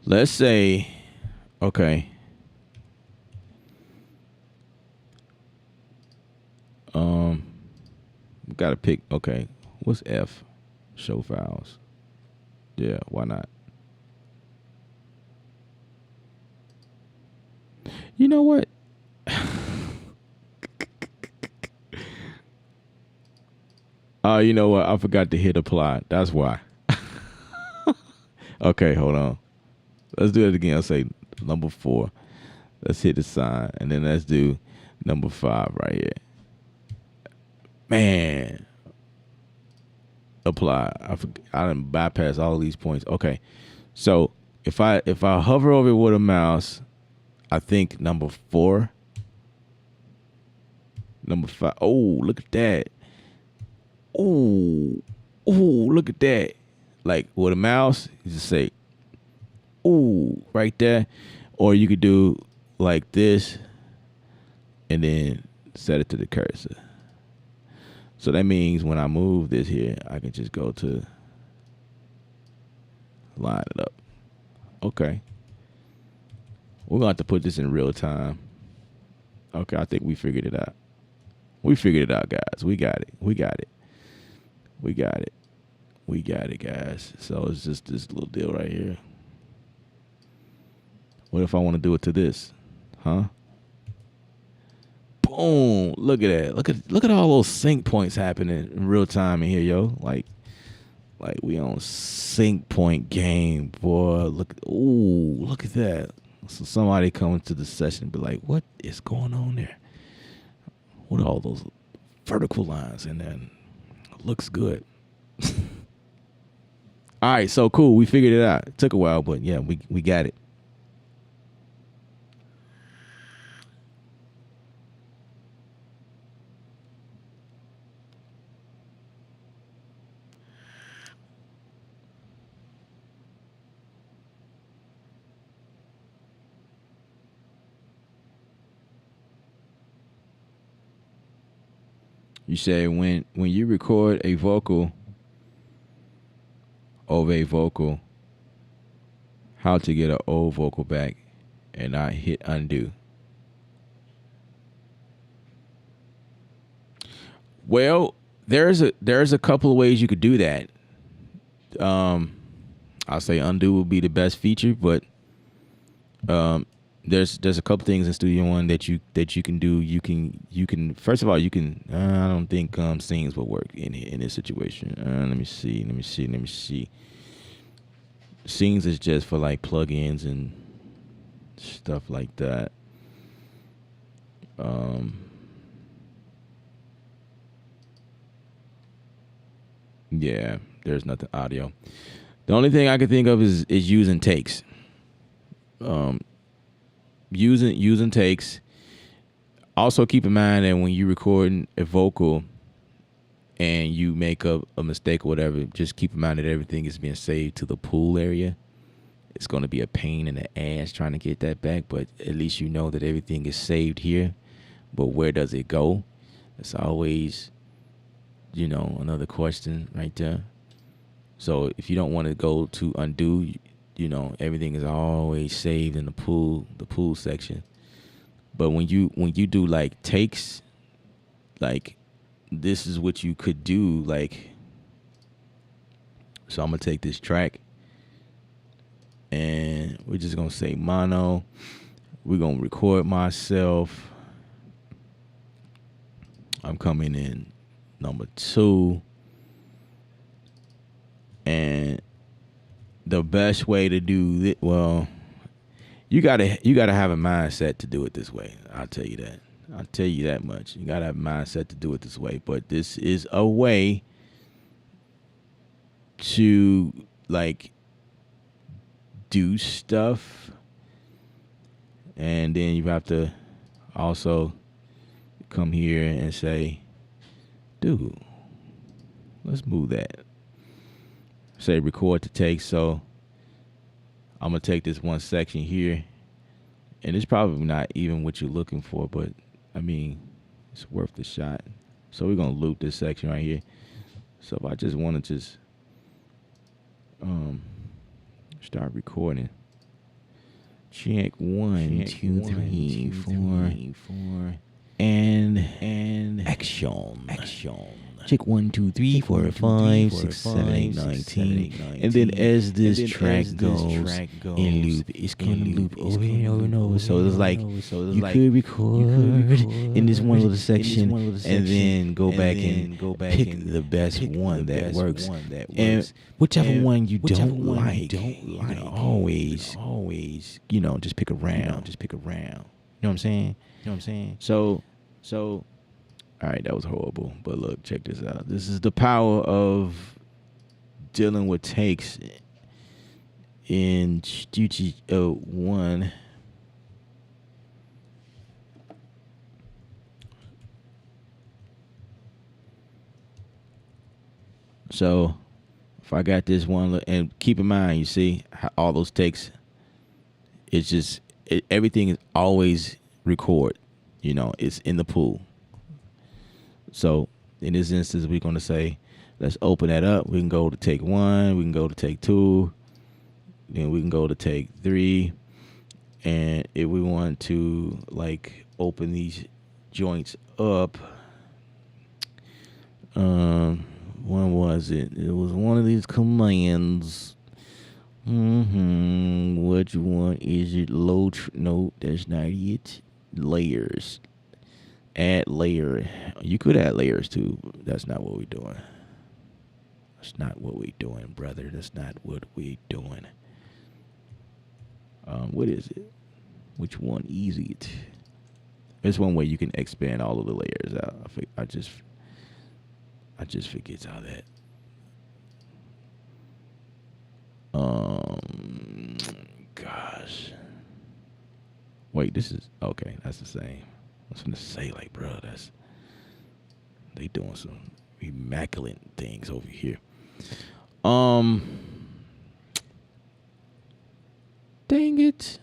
Let's say, okay. Gotta pick, okay. What's F? Show files. Yeah, why not? You know what? You know what? I forgot to hit apply. That's why. Okay, hold on. Let's do it again. I'll say number 4. Let's hit the sign. And then let's do number 5 right here. Man. Apply. I didn't bypass all these points. Okay. So if I hover over it with a mouse, I think number 4. Number 5. Oh, look at that. Oh, look at that. Like with a mouse, you just say, ooh, right there. Or you could do like this and then set it to the cursor. So that means when I move this here, I can just go to line it up. Okay. We're going to have to put this in real time. Okay, I think we figured it out. We figured it out, guys. We got it, guys. So it's just this little deal right here. What if I want to do it to this? Huh? Boom. Look at that. Look at all those sync points happening in real time in here, yo. Like we on sync point game, boy. Look at that. So somebody comes to the session and be like, what is going on there? What are all those vertical lines? And then looks good. All right, so cool. We figured it out. It took a while, but yeah, we got it. You say when you record a vocal over a vocal, how to get an old vocal back and not hit undo. Well, there's a couple of ways you could do that. I'll say undo would be the best feature, but there's a couple things in Studio One that you can do. You can first of all you can. I don't think scenes will work in this situation. Let me see. Scenes is just for like plugins and stuff like that. Yeah, there's nothing audio. The only thing I can think of is using takes. Using takes. Also keep in mind that when you're recording a vocal and you make a mistake or whatever, just keep in mind that everything is being saved to the pool area. It's going to be a pain in the ass trying to get that back, but at least you know that everything is saved here. But where does it go? It's always, another question right there. So if you don't want to go to undo, everything is always saved in the pool section. But when you do like takes, like this is what you could do. Like, so I'm gonna take this track and we're just gonna say mono. We're gonna record myself. I'm coming in number 2. And the best way to do it, well, you gotta have a mindset to do it this way. I'll tell you that. I'll tell you that much. You gotta have a mindset to do it this way. But this is a way to like do stuff, and then you have to also come here and say, dude, let's move that. Say record to take. So I'm gonna take this one section here, and it's probably not even what you're looking for, but I mean, it's worth the shot. So we're gonna loop this section right here. So if I just want to start recording, check 1, 2, 3, 4, and action. Check 1, 2, 3, 4, 5, 6, 7, 8, 9, 10. And then as this track goes in loop, it's gonna loop over and over and over. So it's like you could record in this one little section and then go back and pick the best one that works. And whichever one you don't like, you can always just pick around. You know what I'm saying? So all right, that was horrible. But look, check this out. This is the power of dealing with takes in Studio One. So if I got this one, and keep in mind, you see how all those takes, it's just everything is always record. It's in the pool. So in this instance, we're going to say, let's open that up. We can go to take 1. We can go to take 2. Then we can go to take 3. And if we want to like open these joints up, when was it? It was one of these commands. Which one is it? No, that's not it. Layers. Add layer. You could add layers too. That's not what we're doing. That's not what we're doing, brother. That's not what we're doing. What is it? Which one is it? There's one way you can expand all of the layers out. I just forget how that. Gosh. Wait, this is okay. That's the same. I was gonna say, like, bro, they doing some immaculate things over here. Dang it.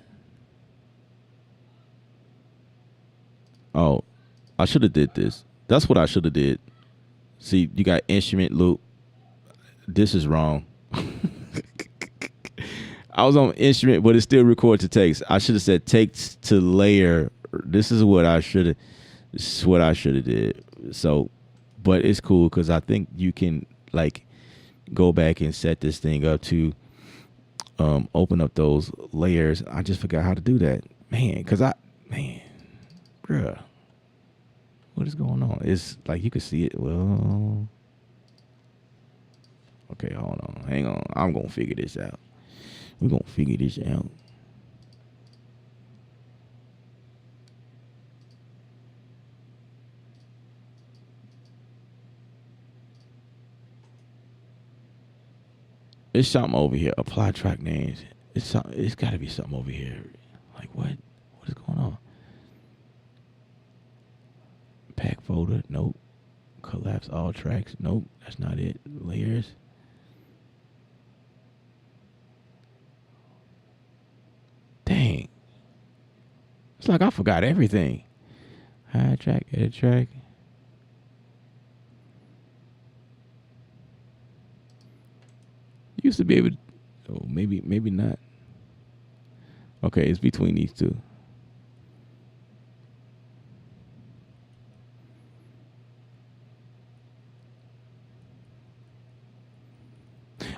Oh, I should have did this. That's what I should have did. See, you got instrument loop. This is wrong. I was on instrument, but it still records to takes. I should have said takes to layer. This is what I should have did. So, but it's cool because I think you can like go back and set this thing up to open up those layers. I just forgot how to do that. man, bruh, what is going on? It's like you can see it. Well, okay, hold on, hang on. I'm gonna figure this out. We're gonna figure this out. It's something over here. Apply track names. It's got to be something over here. Like what? What is going on? Pack folder. Nope. Collapse all tracks. Nope. That's not it. Layers. Dang. It's like I forgot everything. Hide track. Edit track. Used to be able to, oh, maybe not. Okay, it's between these two.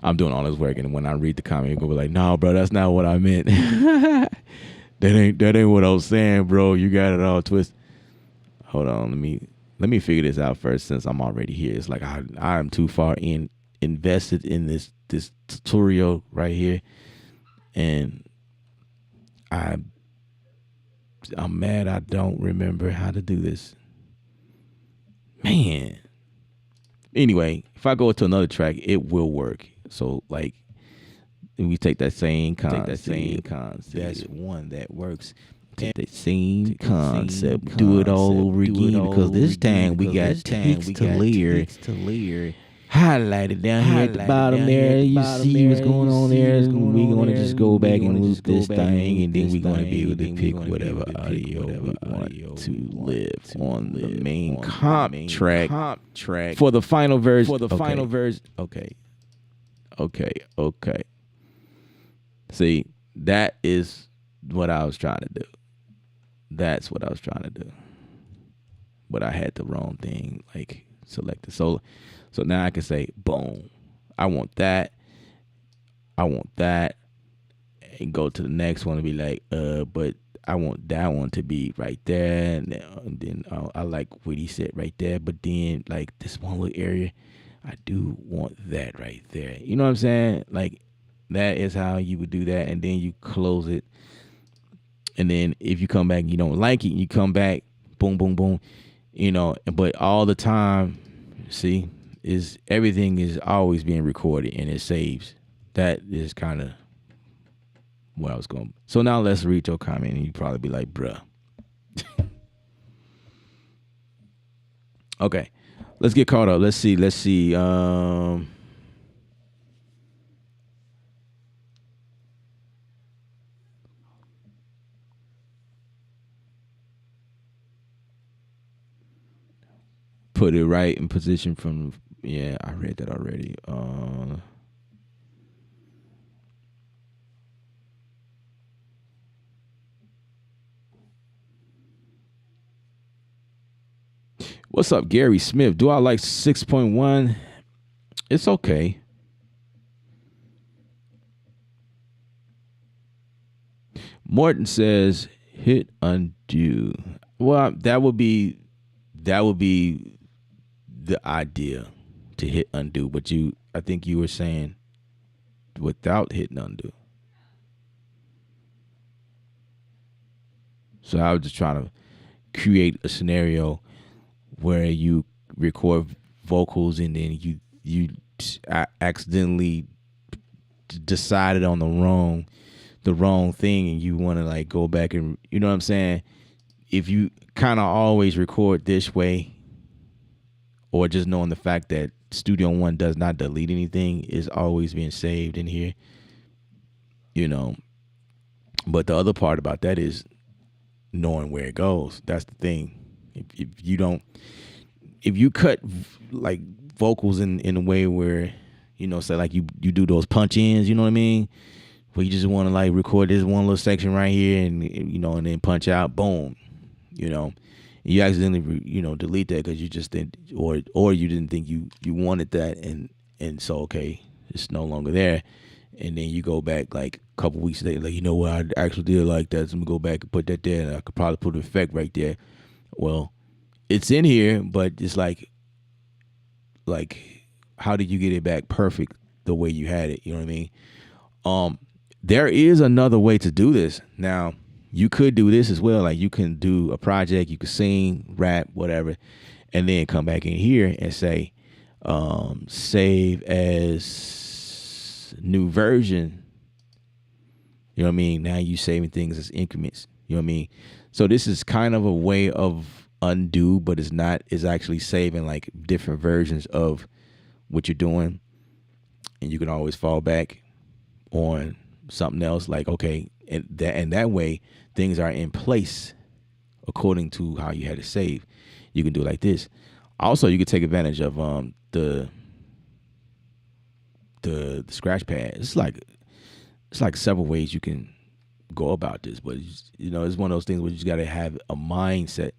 I'm doing all this work, and when I read the comment, you're gonna be like, "No, bro, that's not what I meant. that ain't what I was saying, bro. You got it all twisted." Hold on, let me figure this out first, since I'm already here. It's like I'm too far invested in this tutorial right here, and I'm mad I don't remember how to do this, man. Anyway, if I go to another track, it will work. So like, if we take that same concept, that's one that works. Take that same concept, do it all over again, because this time we got text to layer highlighted down here at the bottom there. You see what's going on there. We're going to just go back and loop this thing, and then we're going to be able to pick whatever audio we want to live on the main comp track for the final version. Okay. See, that is what I was trying to do. That's what I was trying to do. But I had the wrong thing, like selected. So now I can say, boom, I want that, and go to the next one and be like, but I want that one to be right there, and then I like what he said right there, but then like this one little area, I do want that right there. You know what I'm saying? Like, that is how you would do that, and then you close it, and then if you come back and you don't like it, you come back, boom, boom, boom, but all the time, see, is everything is always being recorded and it saves. That is kind of where I was going. So now let's read your comment, and you probably be like, bruh. Okay, let's get caught up. Let's see. Put it right in position from, yeah, I read that already. What's up, Gary Smith? Do I like 6.1? It's okay. Morton says hit undo. Well, that would be the idea, to hit undo, but I think you were saying without hitting undo. So I was just trying to create a scenario where you record vocals, and then you accidentally decided on the wrong thing, and you want to like go back and, you know what I'm saying? If you kind of always record this way, or just knowing the fact that Studio One does not delete anything, is always being saved in here, But the other part about that is knowing where it goes. That's the thing. If you cut like vocals in a way where, say like you do those punch ins, you know what I mean? Where you just want to like record this one little section right here, and and then punch out, boom, you accidentally delete that because you just didn't, or you didn't think you wanted that, and so okay, it's no longer there, and then you go back like a couple weeks later, like, you know what, I actually did like that. So I'm gonna go back and put that there, and I could probably put an effect right there. Well, it's in here, but it's like how did you get it back perfect the way you had it? You know what I mean? There is another way to do this. Now, you could do this as well. Like, you can do a project, you could sing, rap, whatever, and then come back in here and say, save as new version. You know what I mean? Now you saving things as increments. You know what I mean? So this is kind of a way of undo, but it's not. It's actually saving like different versions of what you're doing, and you can always fall back on something else. Like, okay, and that way things are in place according to how you had it saved. You can do it like this. Also, you can take advantage of the scratch pad. It's like several ways you can go about this, but it's one of those things where you just got to have a mindset.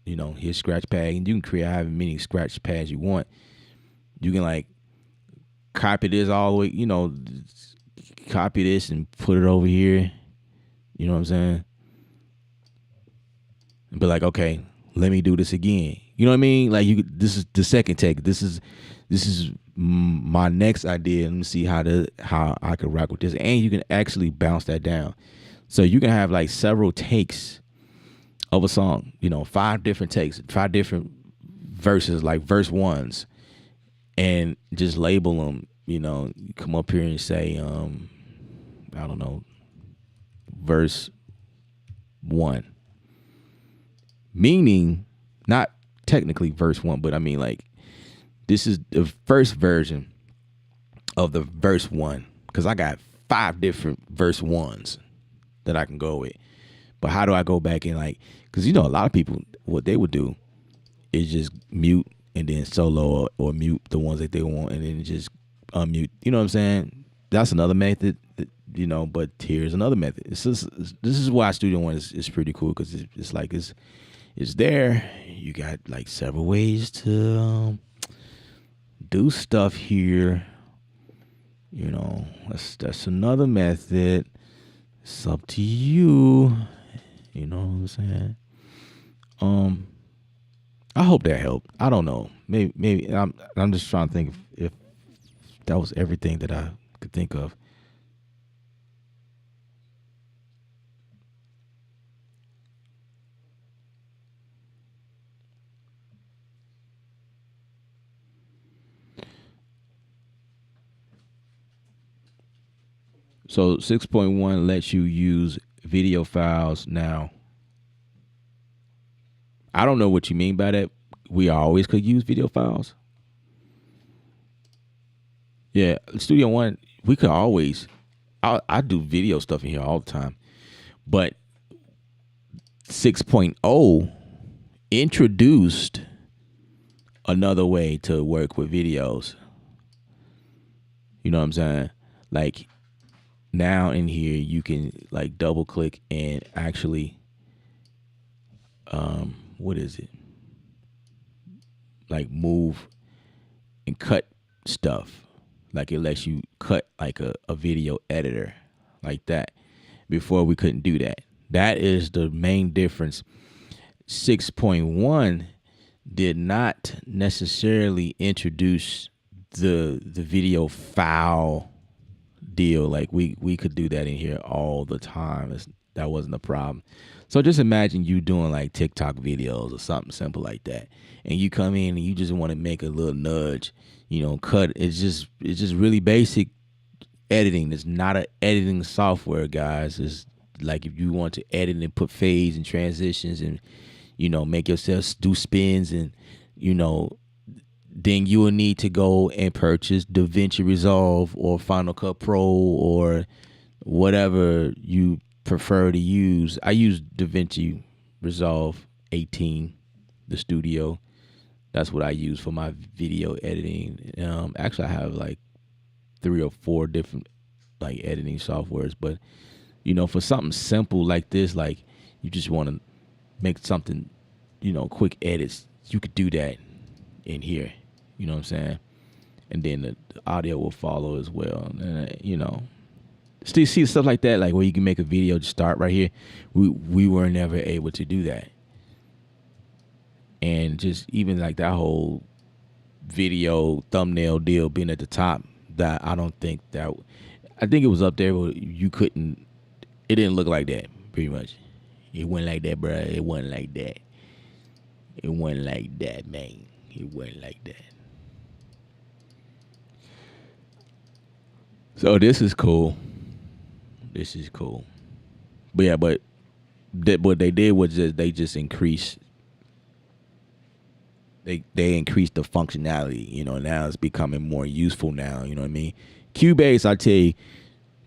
Here's scratch pad, and you can create however many scratch pads you want. You can like copy this all the way, copy this and put it over here. You know what I'm saying? And be like, okay, let me do this again. You know what I mean? Like, this is the second take. This is my next idea. Let me see how I can rock with this. And you can actually bounce that down. So you can have like several takes of a song, 5 different takes, 5 different verses, like verse ones, and just label them. You come up here and say, I don't know, verse 1, meaning not technically verse 1, but I mean, like, this is the first version of the verse 1, because I got 5 different verse 1s that I can go with. But how do I go back and like, because a lot of people, what they would do is just mute and then solo, or mute the ones that they want and then just unmute. You know what I'm saying? That's another method, but here's another method. This is why Studio One is pretty cool, because it's like it's there. You got like several ways to do stuff here. That's another method. It's up to you. You know what I'm saying? I hope that helped. I don't know. Maybe I'm just trying to think if that was everything that I could think of. So 6.1 lets you use video files now. I don't know what you mean by that. We always could use video files. Yeah, Studio One, we could always. I do video stuff in here all the time. But 6.0 introduced another way to work with videos. You know what I'm saying? Like, now in here you can like double click and actually what is it? Like, move and cut stuff. Like, it lets you cut like a video editor like that. Before, we couldn't do that. That is the main difference. 6.1 did not necessarily introduce the video file deal. Like, we could do that in here all the time. That wasn't a problem. So just imagine you doing like TikTok videos or something simple like that, and you come in and you just want to make a little nudge, cut. It's just really basic editing. It's not an editing software, guys. It's like, if you want to edit and put fades and transitions and make yourself do spins, and then you will need to go and purchase DaVinci Resolve or Final Cut Pro or whatever you prefer to use. I use DaVinci Resolve 18, the studio. That's what I use for my video editing. Actually, I have like 3 or 4 different like editing softwares, but for something simple like this, like you just want to make something, quick edits, you could do that in here. You know what I'm saying? And then the audio will follow as well. And still see stuff like that, like where you can make a video just start right here. We were never able to do that, and just even like that whole video thumbnail deal being at the top, that I don't think that, I think it was up there, but you couldn't. It didn't look like that. Pretty much, it wasn't like that, bruh. It wasn't like that. It wasn't like that, man. It wasn't like that. So this is cool. This is cool. But yeah, but what they did was just they just increased. They increased the functionality. You know, now it's becoming more useful. Now, you know what I mean. Cubase, I tell you,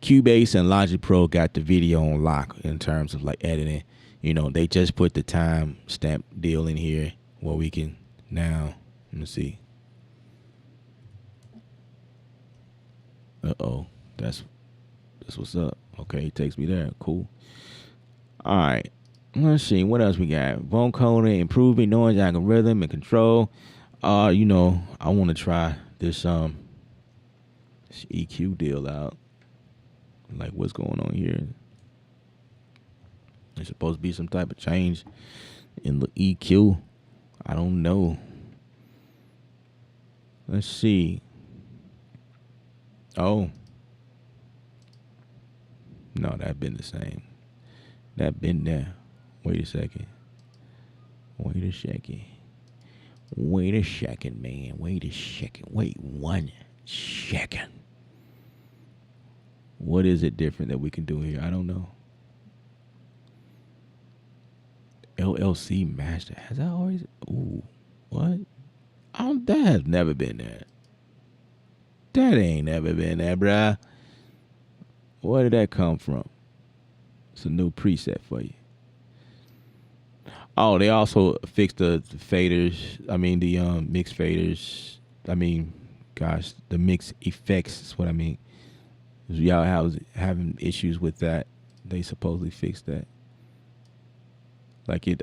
Cubase and Logic Pro got the video on lock in terms of like editing. You know, they just put the time stamp deal in here where we can now. Let me see. That's what's up. Okay, he takes me there. Cool. All right. Let's see what else we got. Vocoder, improving noise algorithm and control. You know, I want to try this EQ deal out. Like what's going on here? There's supposed to be some type of change in the EQ. I don't know. Let's see. Oh. No, that been the same. That been there. Wait a second. Wait a second. Wait a second, man. Wait a second. Wait 1 second. What is it different that we can do here? I don't know. LLC master. Has that always? Ooh, what? That has never been there. That ain't never been there, bruh. Where did that come from? It's a new preset for you. Oh, they also fixed the faders. I mean, the mix faders. I mean, gosh, the mix effects is what I mean. Y'all having issues with that. They supposedly fixed that. Like it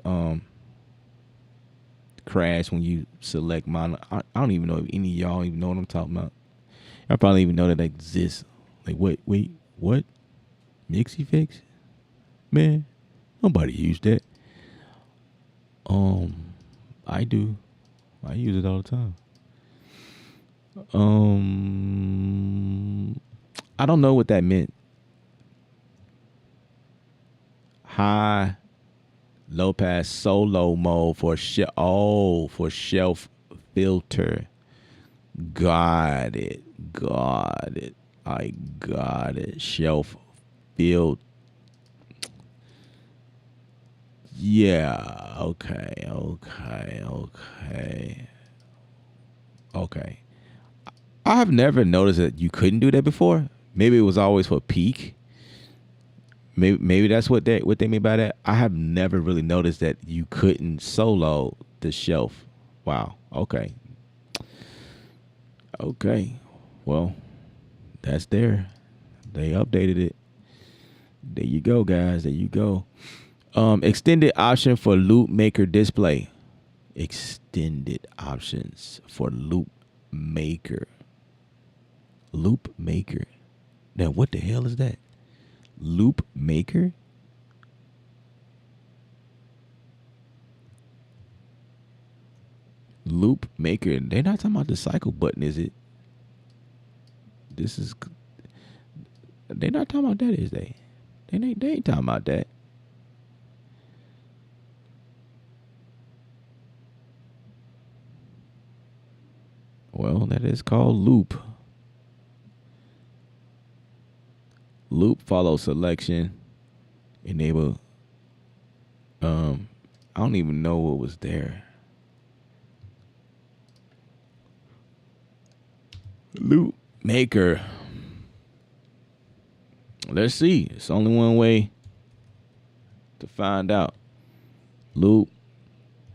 crash when you select mono. I don't even know if any of y'all even know what I'm talking about. I probably even know that exists. Like wait, what? Mix effects? Man, nobody used that. I do. I use it all the time. I don't know what that meant. High, low pass, solo mode for for shelf filter. Got it. I got it. Shelf filter. Yeah. Okay. I have never noticed that you couldn't do that before. Maybe it was always for peak. Maybe that's what they mean by that. I have never really noticed that you couldn't solo the shelf. Wow. Okay. Well, that's there. They updated it. There you go, guys. There you go. Extended option for loop maker display. Extended options for loop maker. Loop maker. Now, what the hell is that? Loop maker? Loop maker. They're not talking about the cycle button, is it? They're not talking about that, is they? They ain't talking about that. Well, that is called loop. Loop follow selection. Enable. I don't even know what was there. Loop maker. Let's see. It's only one way to find out. Loop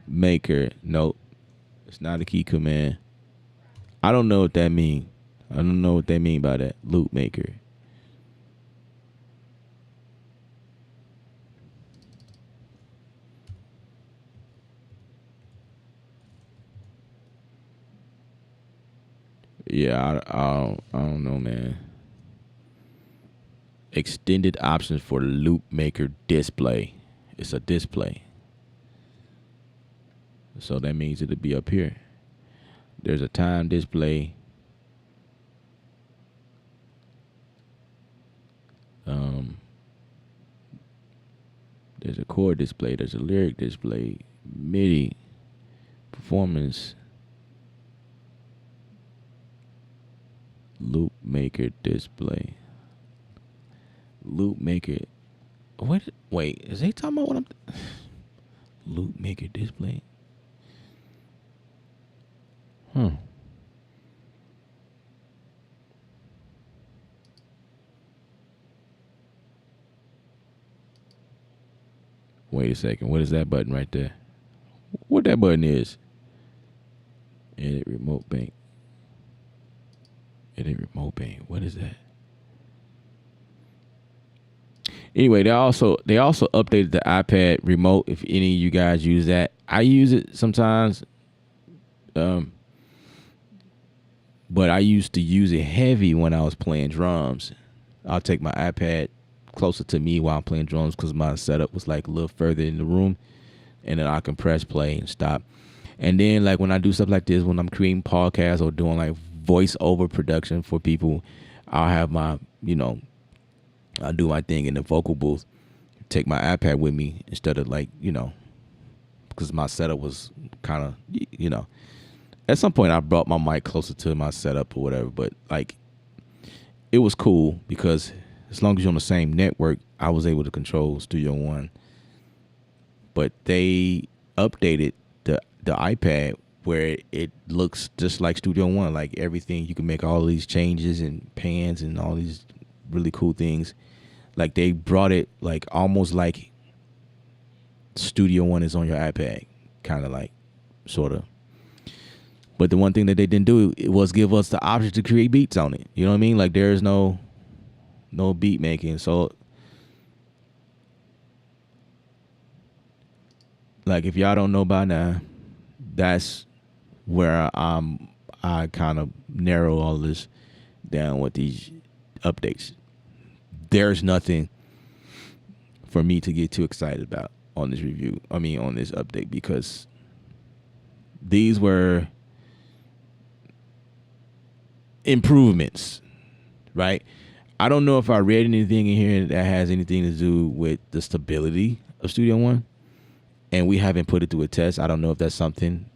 maker. Nope. It's not a key command. I don't know what that means. I don't know what they mean by that. Loop maker. Yeah, I don't know, man. extended options for the Loop Maker display. It's a display. So that means it'll be up here. There's a time display. There's a chord display. There's a lyric display. MIDI. Performance. Loop Maker display. Loop Maker. Wait, is he talking about what I'm... Loop Maker display? Wait a second. What is that button right there? What that button is? Edit remote bank. Edit remote bank. What is that? Anyway, they also updated the iPad remote. If any of you guys use that, I use it sometimes. But I used to use it heavy when I was playing drums. I'll take my iPad closer to me while I'm playing drums because my setup was like a little further in the room, and then I can press play and stop. And then like when I do stuff like this, when I'm creating podcasts or doing like voiceover production for people, I'll have my, I'll do my thing in the vocal booth, take my iPad with me instead of like, because my setup was kind of, at some point I brought my mic closer to my setup or whatever, but like it was cool because as long as you're on the same network, I was able to control Studio One. But they updated the iPad where it looks just like Studio One, like everything. You can make all these changes and pans and all these really cool things. Like they brought it like almost like Studio One is on your iPad, kind of like, sort of. But the one thing that they didn't do was give us the option to create beats on it. You know what I mean? Like there's no beat making. So like if y'all don't know by now, that's where I kind of narrow all this down with these updates. There's nothing for me to get too excited about on this review. I mean on this update, because these were improvements, right? I don't know if I read anything in here that has anything to do with the stability of Studio One, and we haven't put it through a test. I don't know if that's something,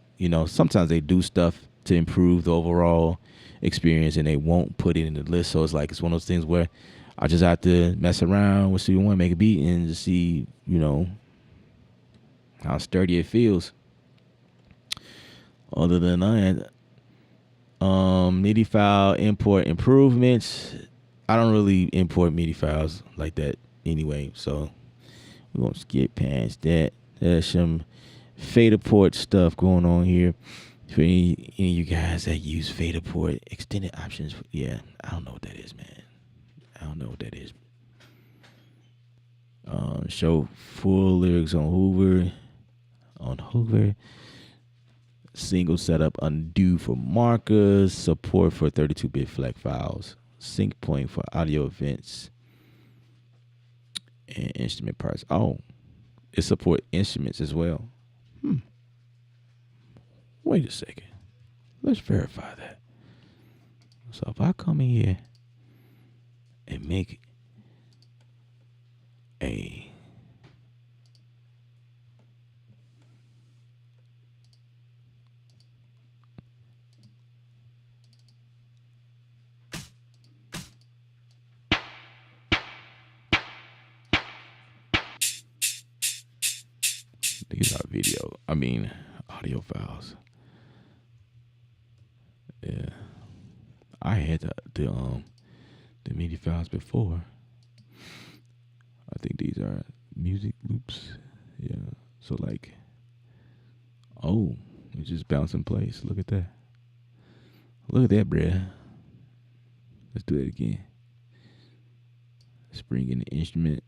sometimes they do stuff to improve the overall experience and they won't put it in the list. So it's one of those things where I just have to mess around with Studio One, make a beat, and just see, how sturdy it feels. Other than that, MIDI file import improvements. I don't really import MIDI files like that anyway, so we're gonna skip past that. There's some Faderport stuff going on here. For any of you guys that use Faderport extended options, yeah, I don't know what that is, man. I don't know what that is. Show full lyrics on Hoover. Single setup undo for markers. Support for 32-bit FLAC files. Sync point for audio events. And instrument parts. Oh, it support instruments as well. Wait a second. Let's verify that. So if I come in here and make a these are audio files. Yeah. I had the MIDI files before. I think these are music loops. Yeah. So like, oh, it just bounce in place. Look at that. Look at that, bruh. Let's do it again. Let's bring in the instrument.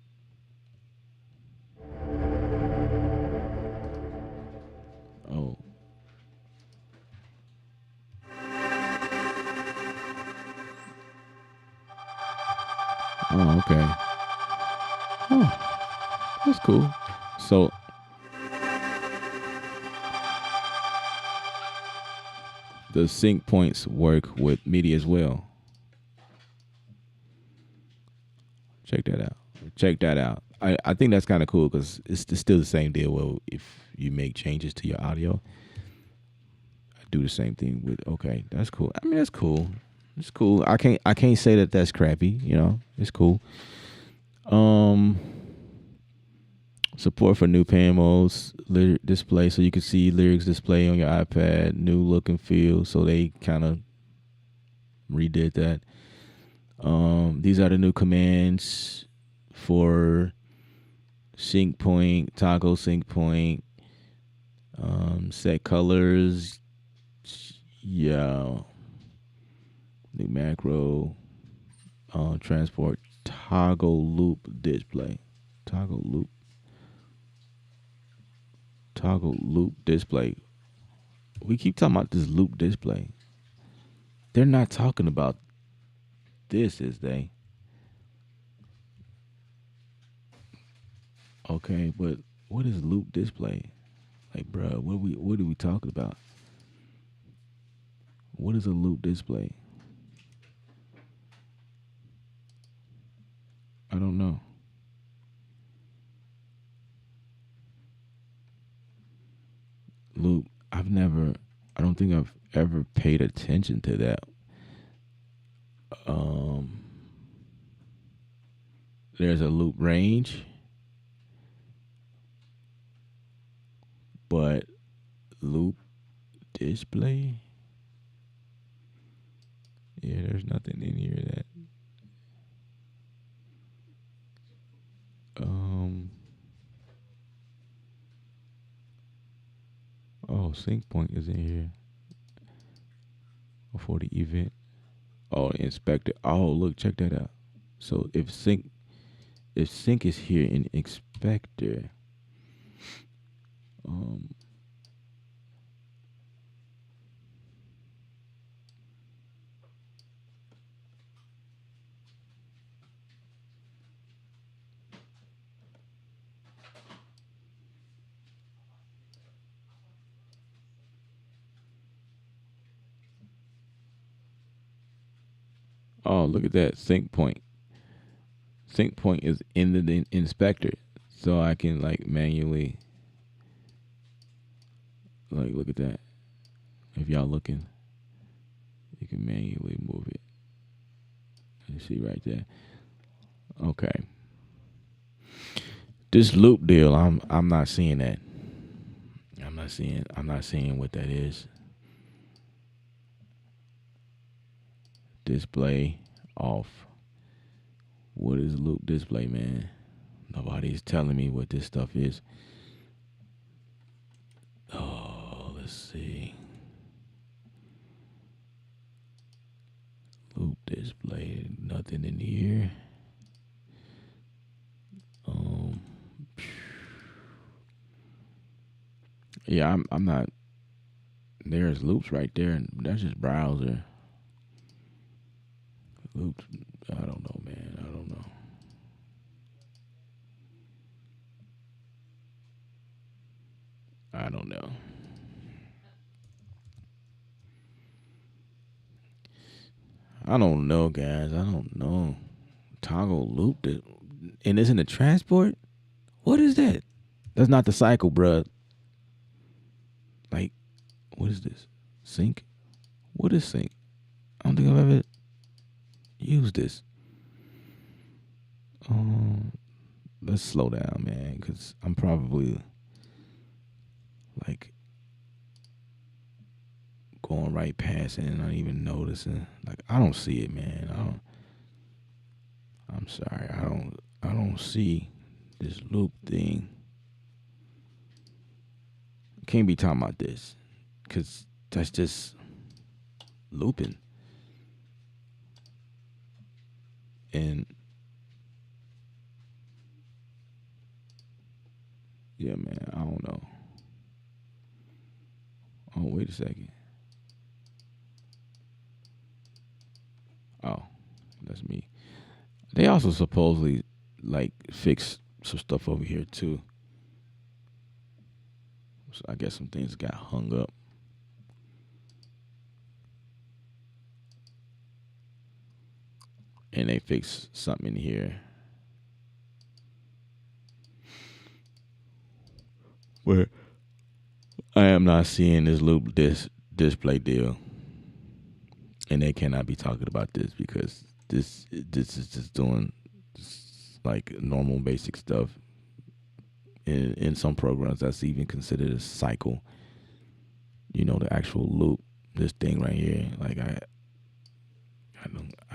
Oh. Oh, okay. Oh, that's cool. So the sync points work with MIDI as well. Check that out. Check that out. I think that's kind of cool because it's still the same deal. Well, if you make changes to your audio, I do the same thing with. Okay, that's cool. I mean, that's cool. It's cool. I can't say that that's crappy. You know, it's cool. Um, support for new pan modes, lyric display, so you can see lyrics display on your iPad. New look and feel, so they kind of redid that. These are the new commands for sync point, toggle sync point, set colors, yeah, new macro, transport, toggle loop display, toggle loop, toggle loop display. We keep talking about this loop display. They're not talking about this, is they? Okay, but what is loop display? Like, bruh, what are we talking about? What is a loop display? I don't know. Loop. I've never. I don't think I've ever paid attention to that. Um, there's a loop range, but loop display. Yeah, there's nothing in here that. Um. Oh, sync point is in here for the event. Oh, inspector. Oh, look, check that out. So if sync is here in inspector, um, oh, look at that sync point. Sync point is in the inspector, so I can like manually like look at that. If y'all looking, you can manually move it. You see right there. Okay, this loop deal, I'm not seeing that. I'm not seeing what that is. Display off. What is loop display, man? Nobody's telling me what this stuff is. Oh, let's see. Loop display. Nothing in here. Um, yeah, I'm not. There's loops right there, and that's just browser loops. I don't know, man. I don't know. I don't know. I don't know, guys. I don't know. Toggle loop, and it's in the transport. What is that? That's not the cycle, bruh. Like, what is this? Sync? What is sync? I don't think I've ever used this. Um, let's slow down, man, because I'm probably like going right past it and not even noticing. Like, I don't see it, man. I don't. I'm sorry. I don't. I don't see this loop thing. Can't be talking about this, because that's just looping. And yeah, man. I don't know. Oh, wait a second. Oh, that's me. They also supposedly like fix some stuff over here too. So I guess some things got hung up. And they fixed something in here. Where I am not seeing this loop display deal. And they cannot be talking about this because this is just doing like normal basic stuff. In some programs that's even considered a cycle. You know, the actual loop, this thing right here, like I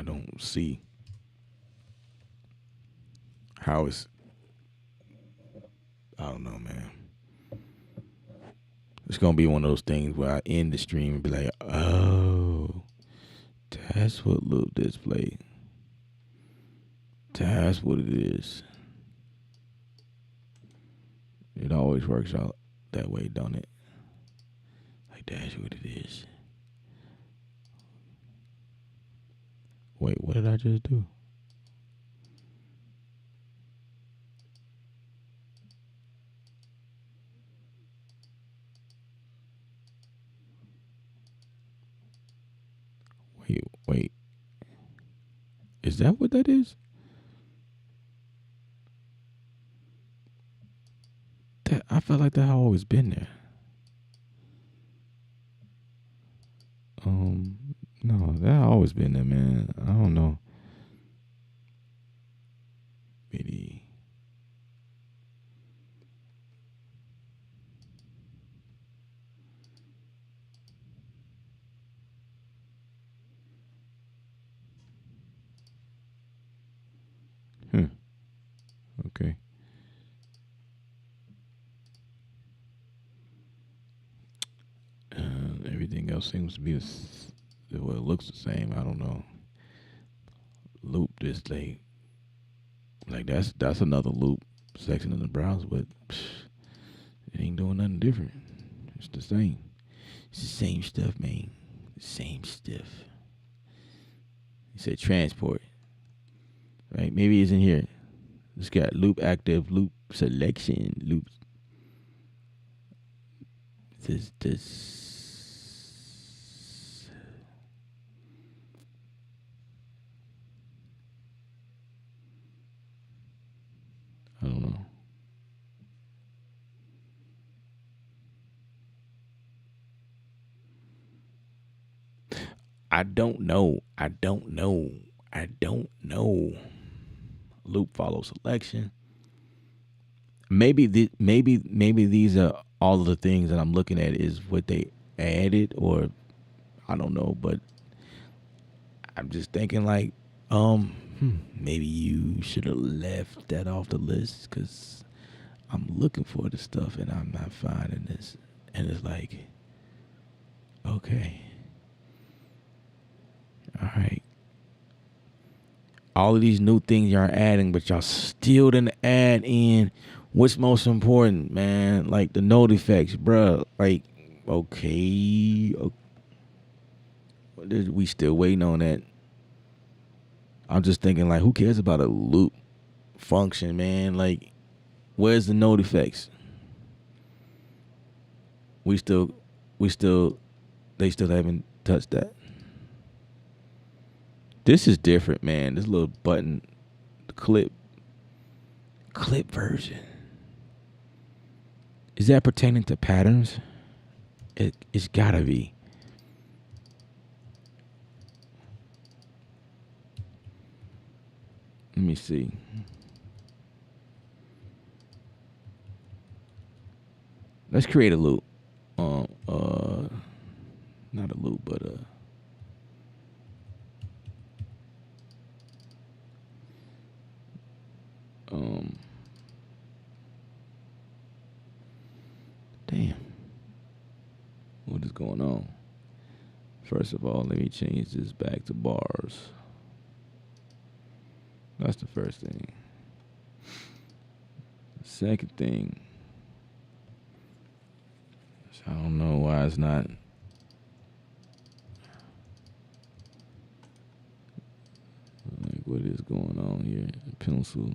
don't see how it's, I don't know, man. It's gonna be one of those things where I end the stream and be like, oh, that's what loop display. That's what it is. It always works out that way, don't it? Like that's what it is. Wait, what did I just do? Wait. Is that what that is? That I felt like that had always been there. No, that always been there, man. I don't know. Maybe. Okay. Everything else seems to be well, it looks the same. I don't know. Loop this thing. Like that's another loop section in the browser, but it ain't doing nothing different. It's the same. It's the same stuff, man. The same stuff. You said transport, right? Maybe it's in here. It's got loop active, loop selection, loops. This. I don't know. I don't know. I don't know. I don't know. Loop follow selection. Maybe maybe these are all of the things that I'm looking at is what they added, or I don't know, but I'm just thinking like maybe you should have left that off the list because I'm looking for this stuff and I'm not finding this, and it's like, okay, all right, all of these new things y'all adding, but y'all still didn't add in what's most important, man. Like the node effects, bruh. Like, okay, we still waiting on that. I'm just thinking, like, who cares about a loop function, man? Like, where's the node effects? They still haven't touched that. This is different, man. This little button clip version. Is that pertaining to patterns? It's gotta be. Let me see. Let's create a loop. Not a loop, but damn. What is going on? First of all, let me change this back to bars. That's the first thing. The second thing, I don't know why it's not. Like, what is going on on here? Pencil.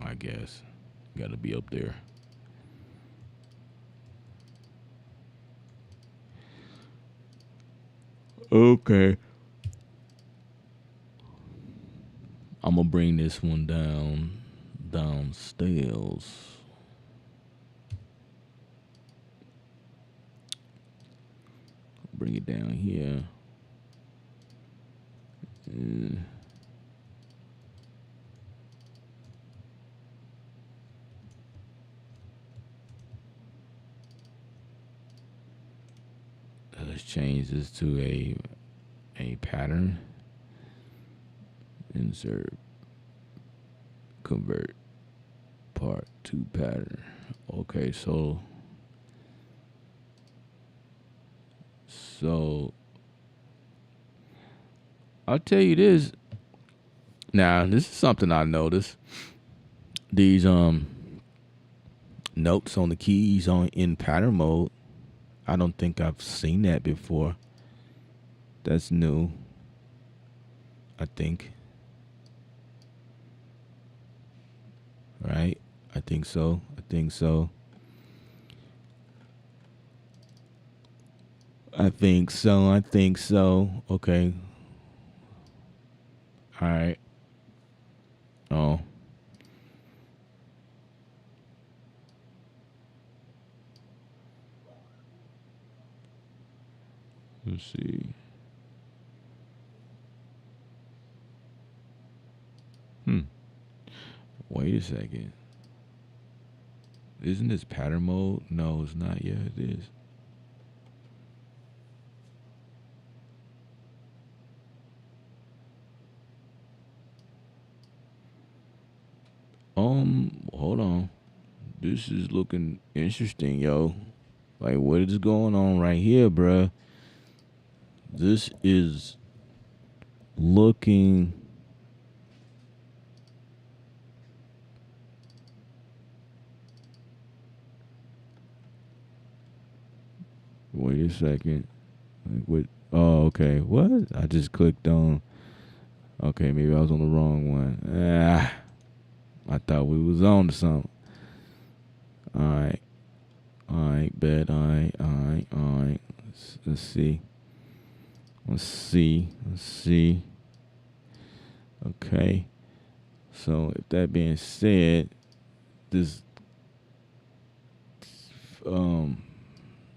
I guess. Got to be up there. Okay. I'm going to bring this one downstairs. Bring it down here. Let's change this to a pattern. Insert, convert, part to pattern. Okay, so I'll tell you this. Now, this is something I noticed. These notes on the keys in pattern mode. I don't think I've seen that before. That's new, I think. Right? I think so. Okay. All right. Oh. Let's see. Wait a second. Isn't this pattern mode? No, it's not. Yeah, it is. Hold on. This is looking interesting, yo. Like, what is going on right here, bruh? This is looking... Wait a second. Like, what? Oh, okay. What? I just clicked on... Okay, maybe I was on the wrong one. I thought we was on to something. Alright, bet. Alright. Let's see. Okay. So, if that being said, this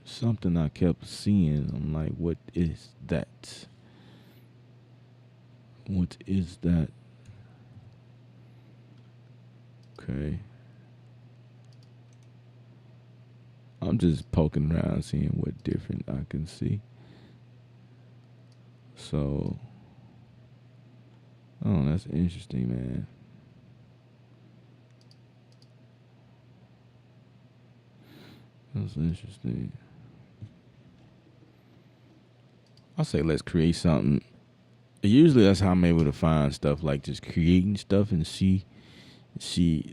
something I kept seeing. I'm like, what is that? What is that? Okay. I'm just poking around, seeing what different I can see. So, oh, that's interesting, man. That's interesting. I'll say let's create something. Usually that's how I'm able to find stuff, like just creating stuff and see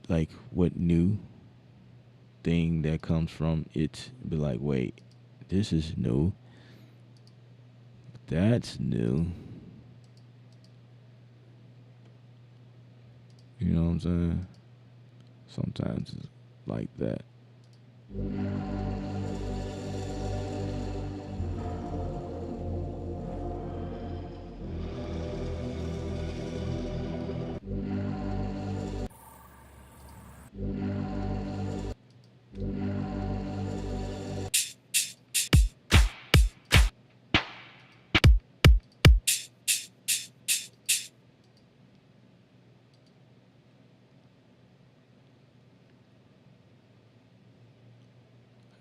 like what new thing that comes from it. Be like, wait, this is new. That's new. You know what I'm saying? Sometimes it's like that.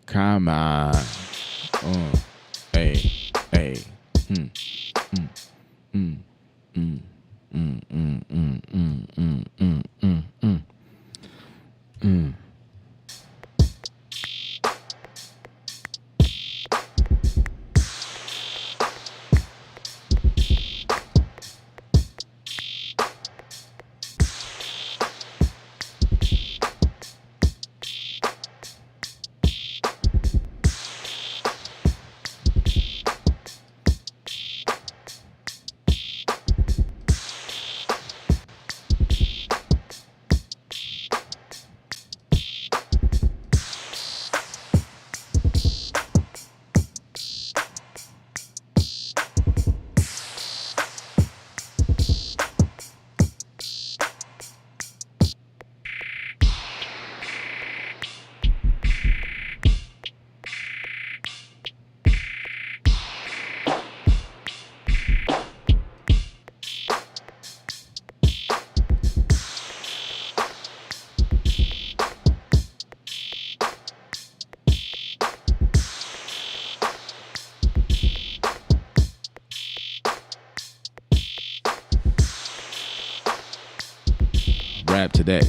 Come on. Hey. rap today.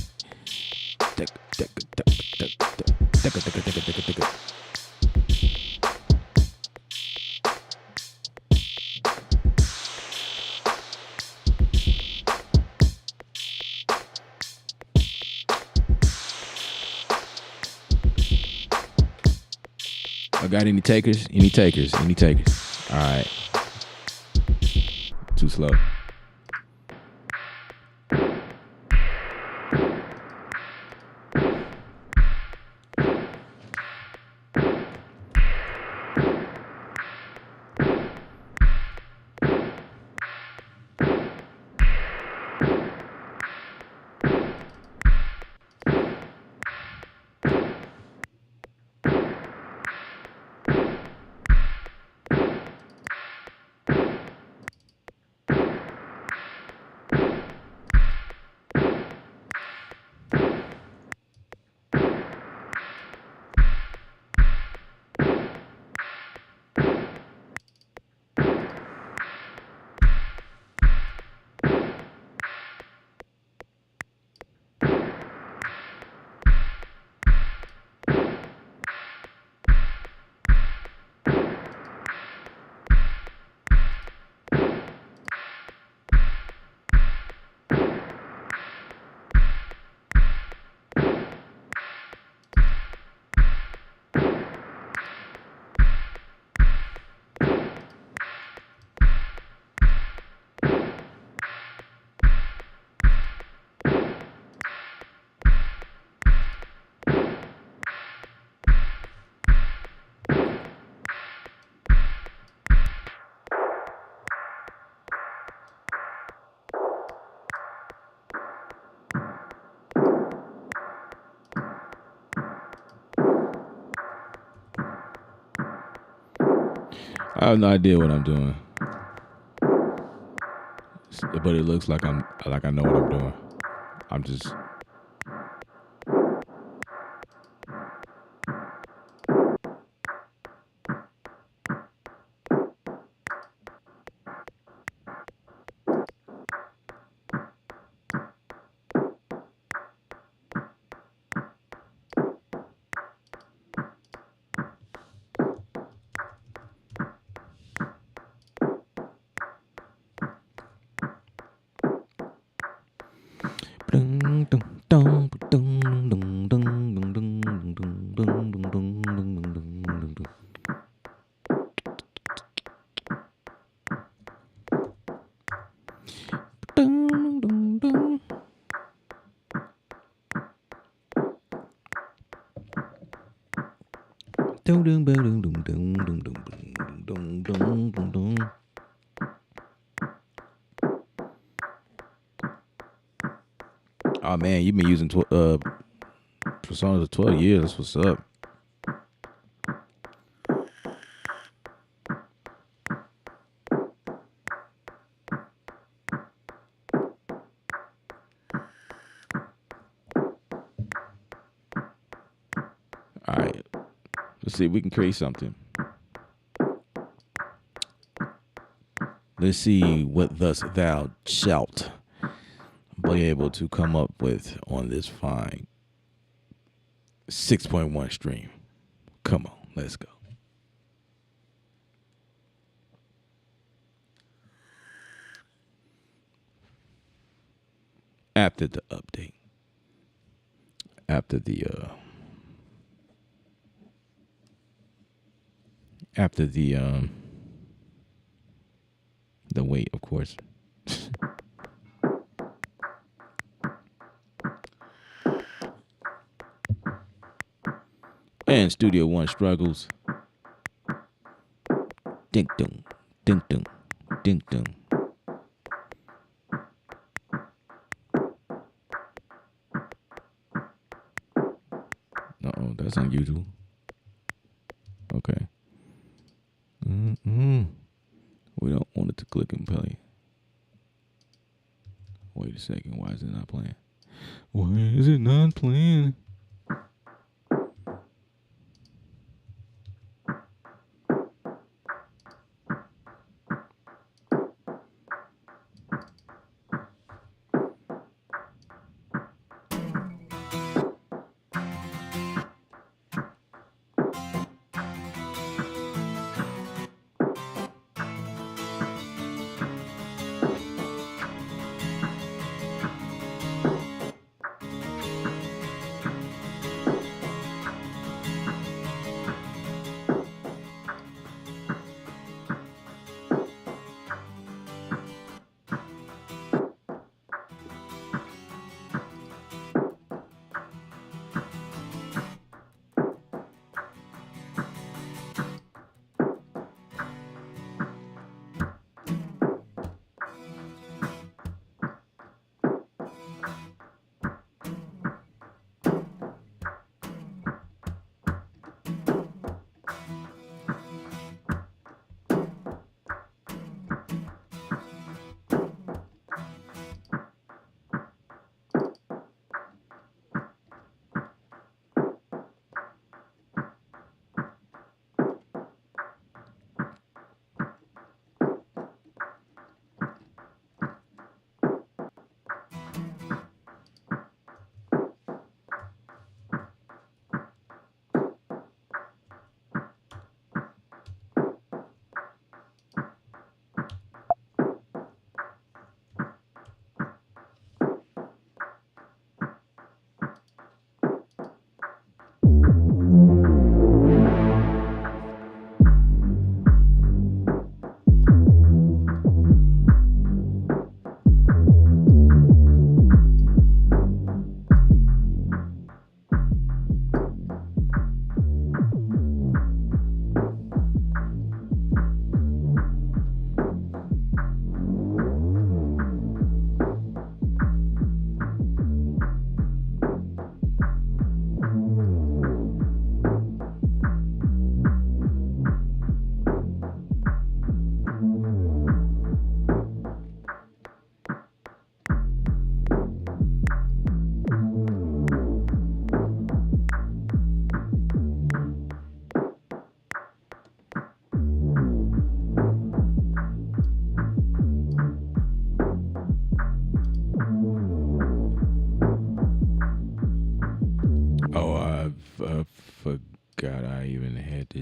I got any takers? Any takers? Any takers? All right. Too slow. I have no idea what I'm doing, but it looks like I know what I'm doing. I'm just. Oh man, you've been using Persona for 12 years. That's what's up. All right, let's see if we can create something. Let's see what thus thou shalt be able to come up with on this fine 6.1 stream. Come on, let's go. After the update, after the wait, of course. And Studio One struggles. Ding dong, ding dong, ding dong. Uh-oh, that's unusual. Okay. We don't want it to click and play. Wait a second. Why is it not playing? Why is it not playing?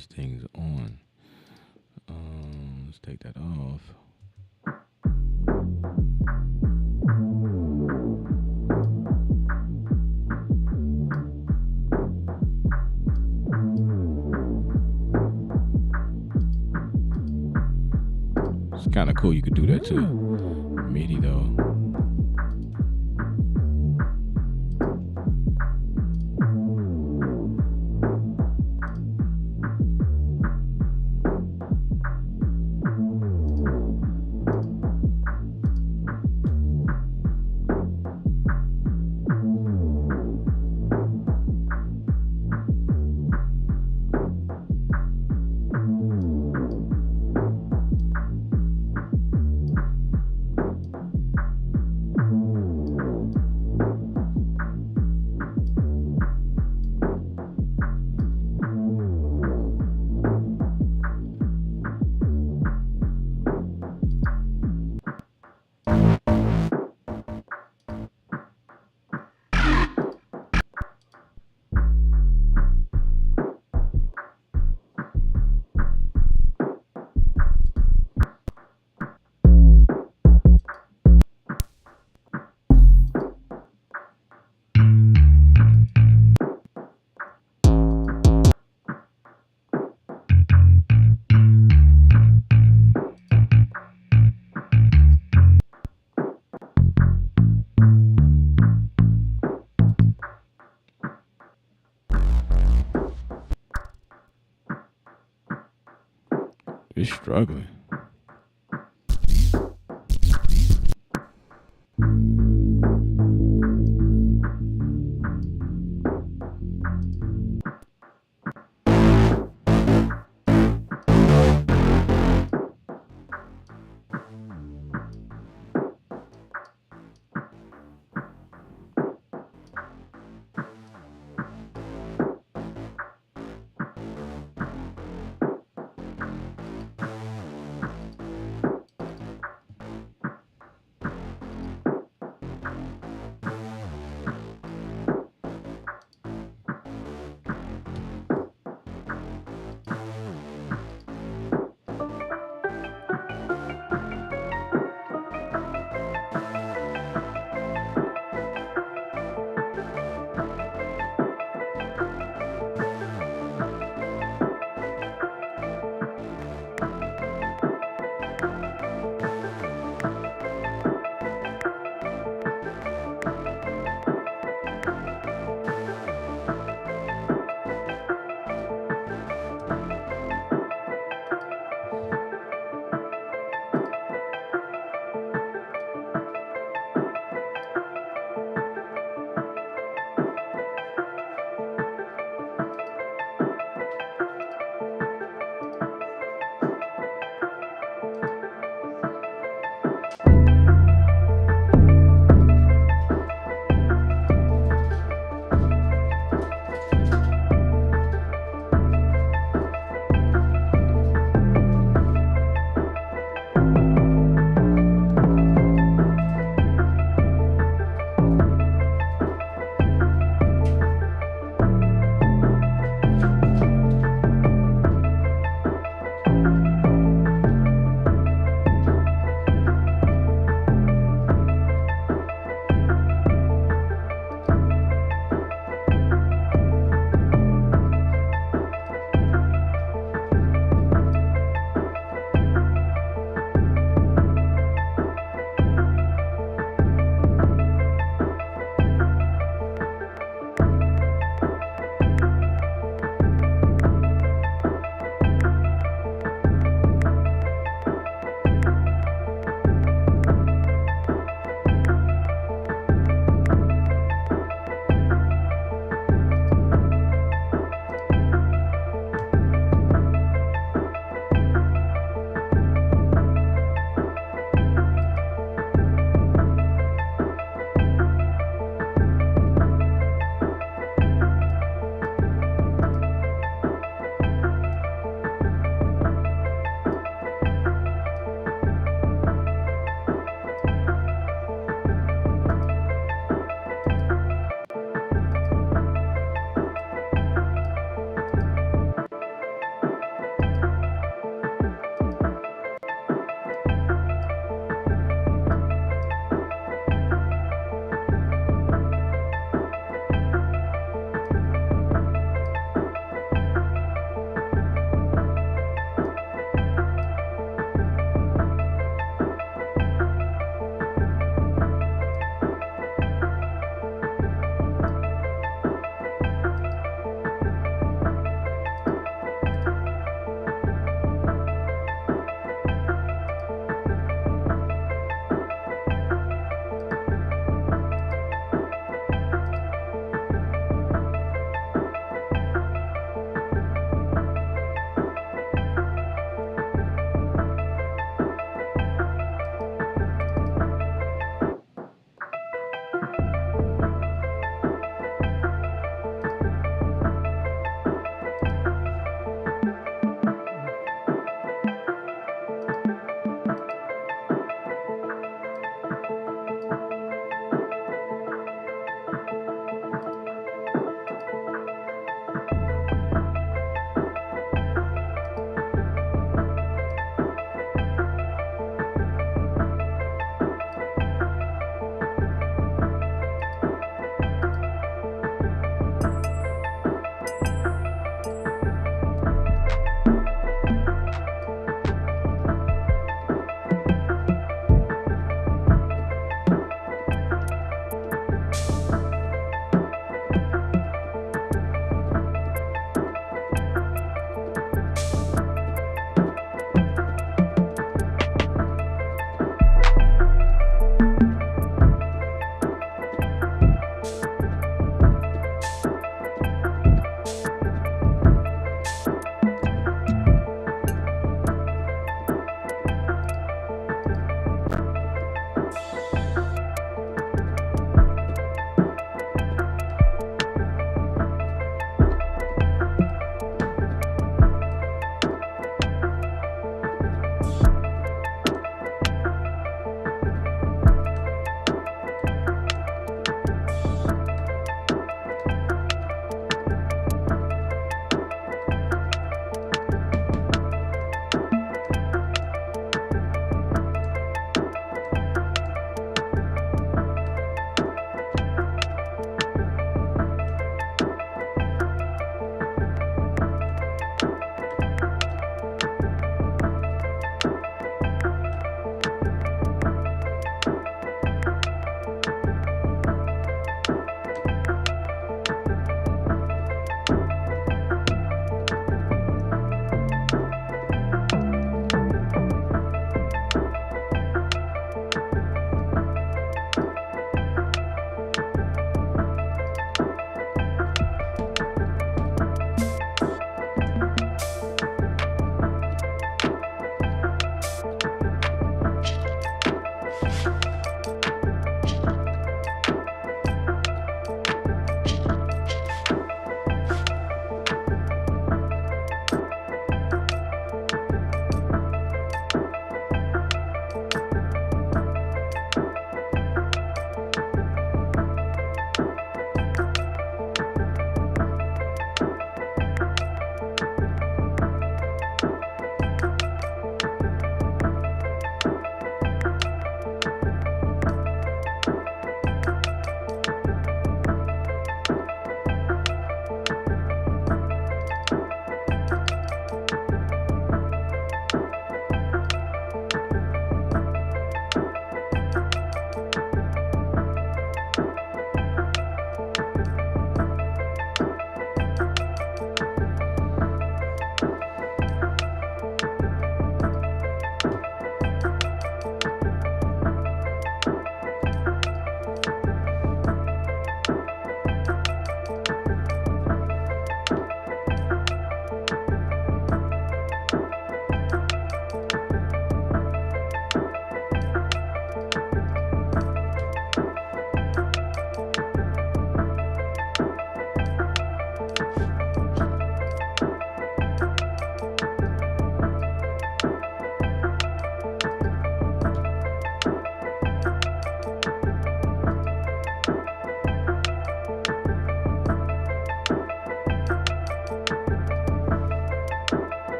switch things on. Let's take that off. It's kind of cool. You could do that too. MIDI though. It's struggling.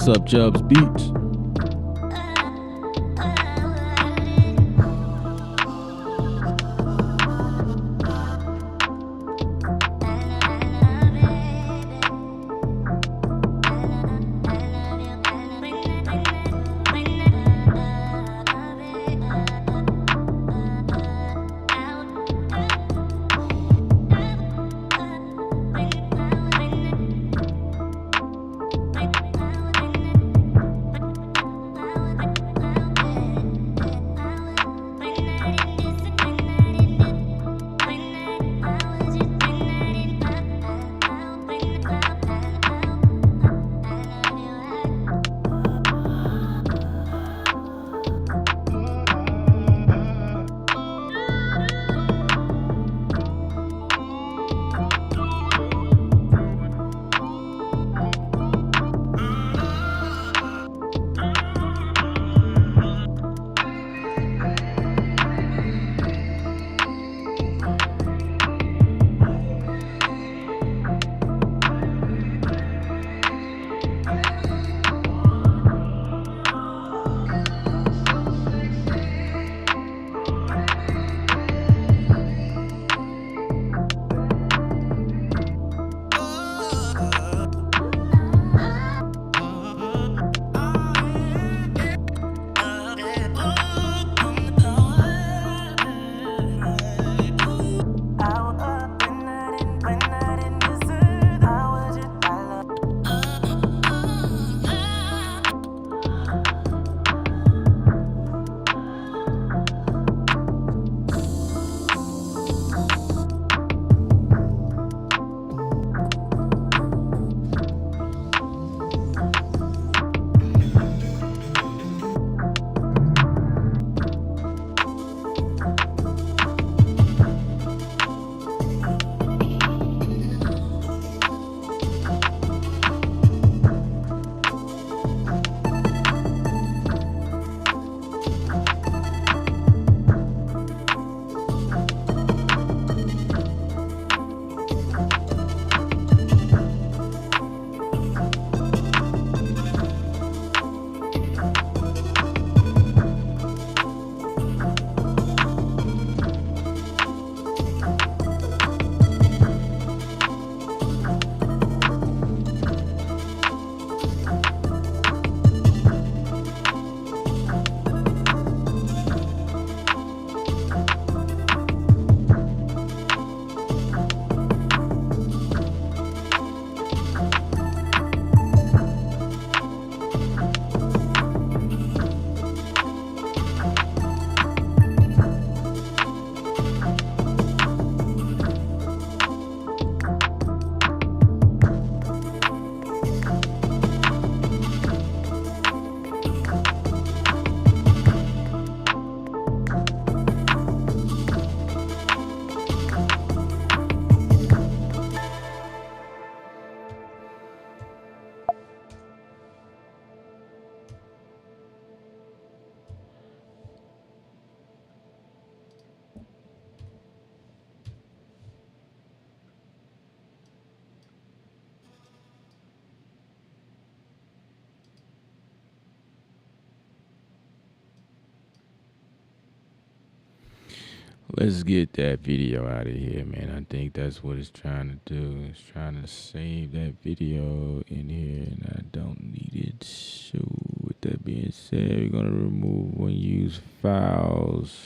What's up, Chubbs Beats? Let's get that video out of here, man. I think that's what it's trying to do. It's trying to save that video in here, and I don't need it. So, with that being said, we're going to remove unused files.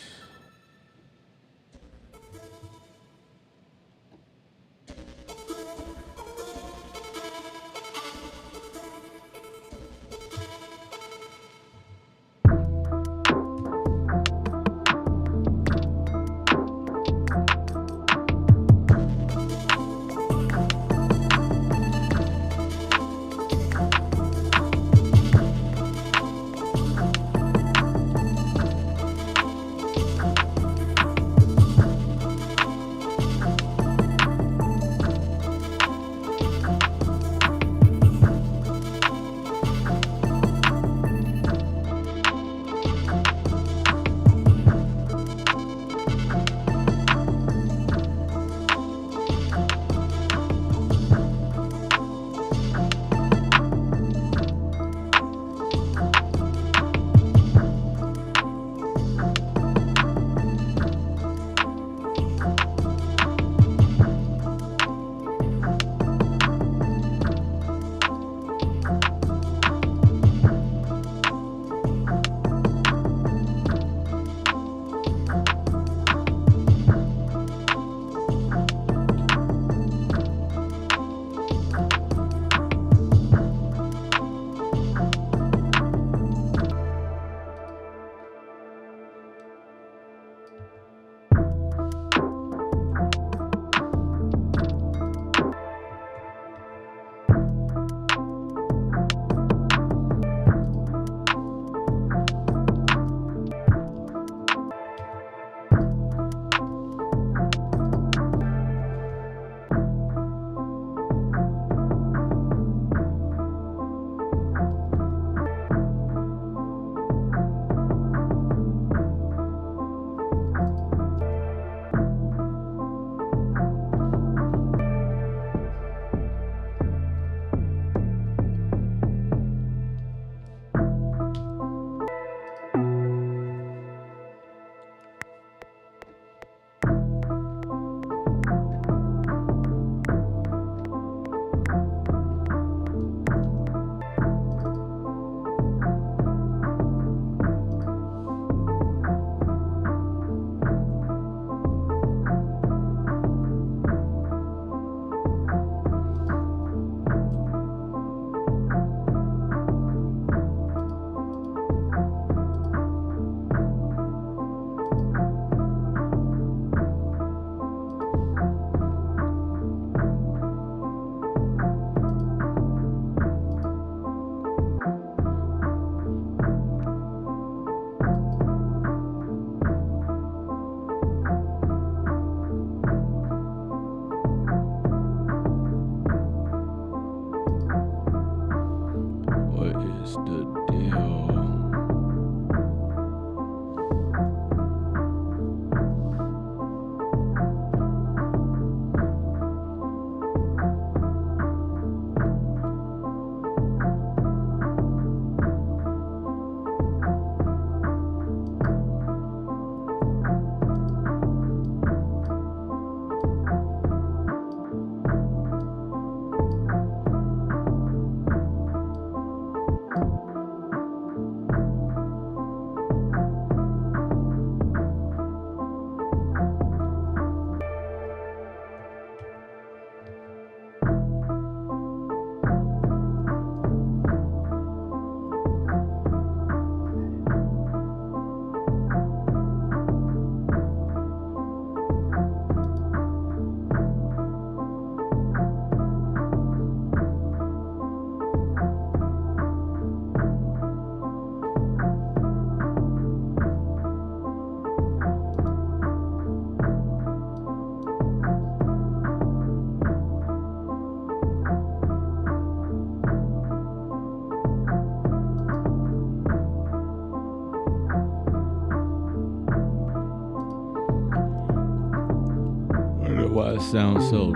why it sounds so.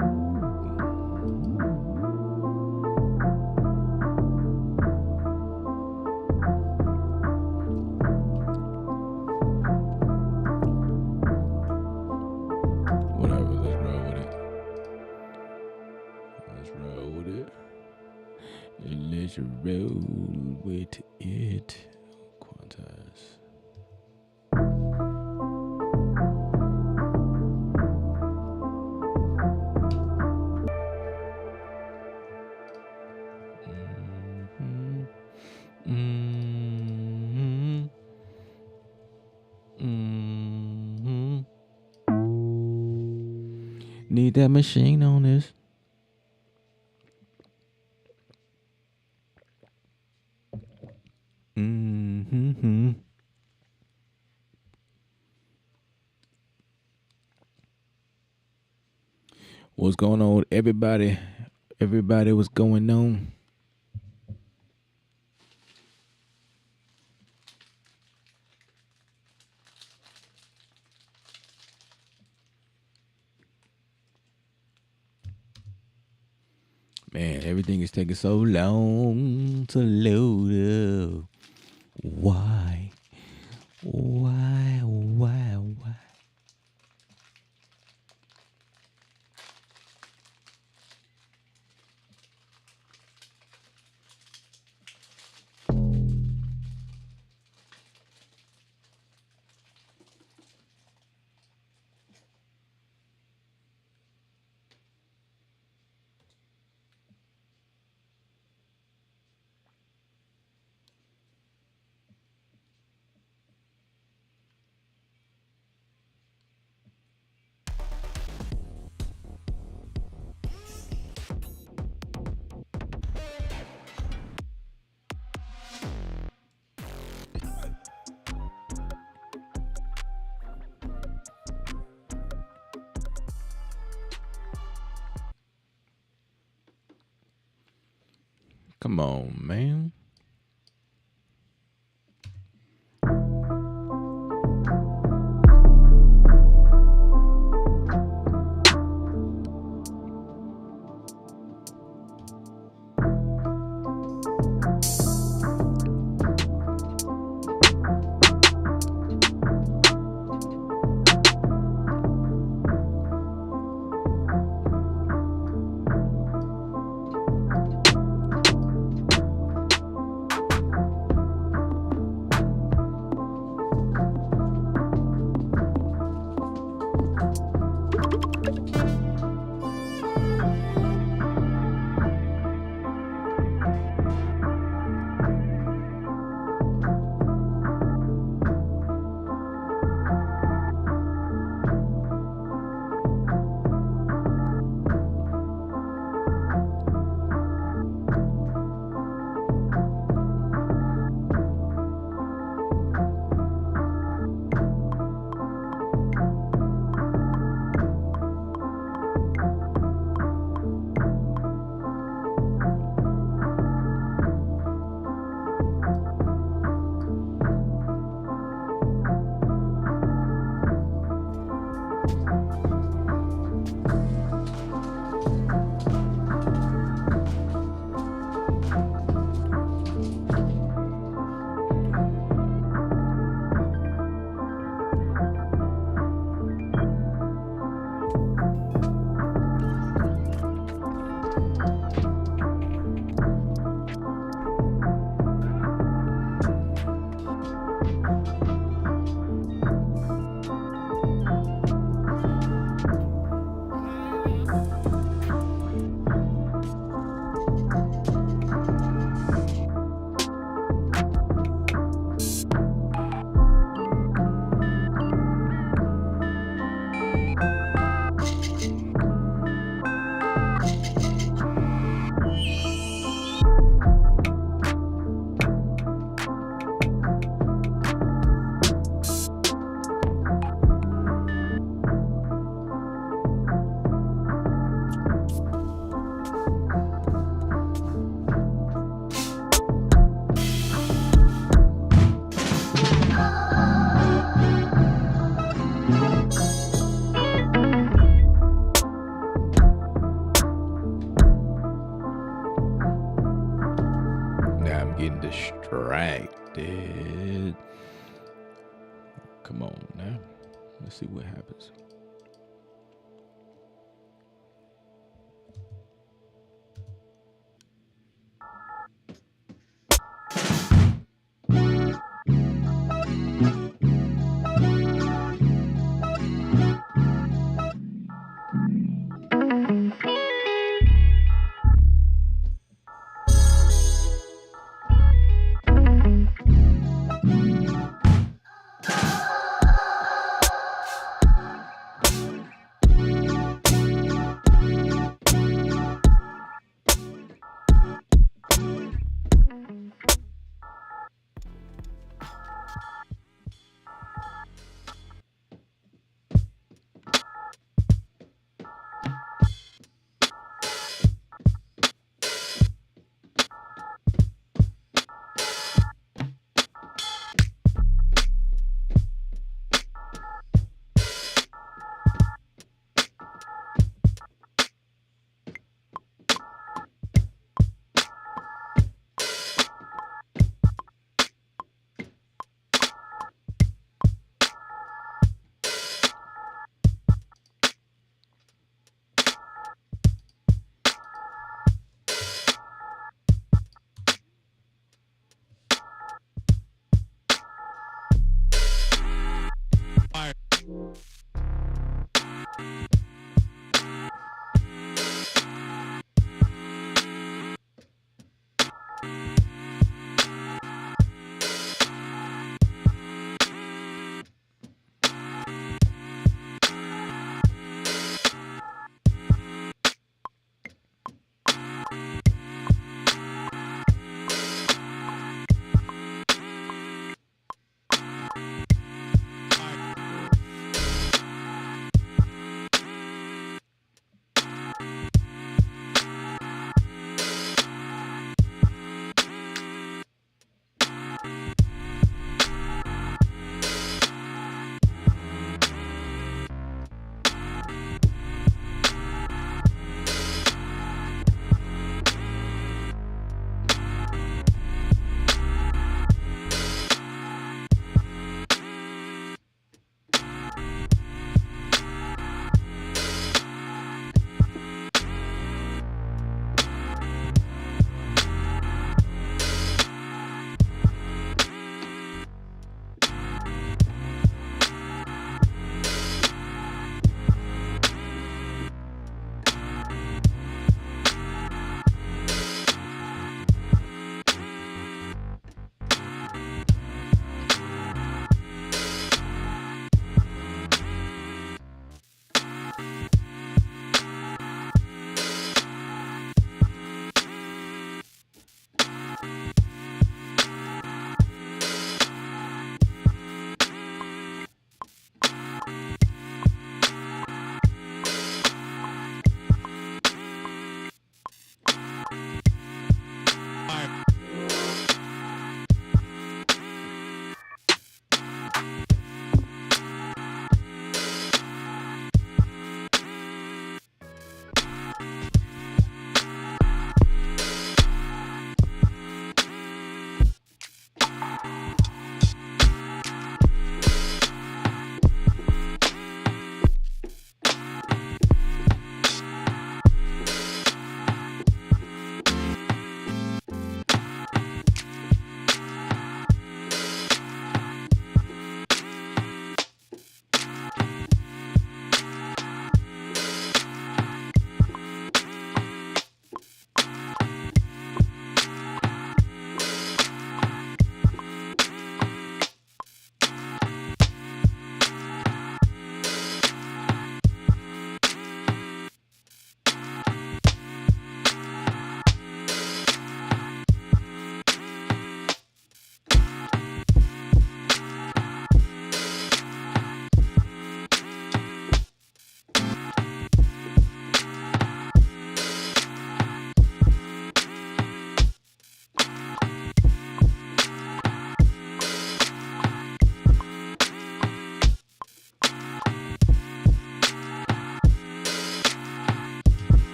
Whatever, let's roll with it. Let's roll with it. Let's roll with it. Quantize. Need that machine on this. What's going on with everybody? Everybody, what's going on? Man, everything is taking so long to load up. Why? Come on, man. it. Come on now. Let's see what happens.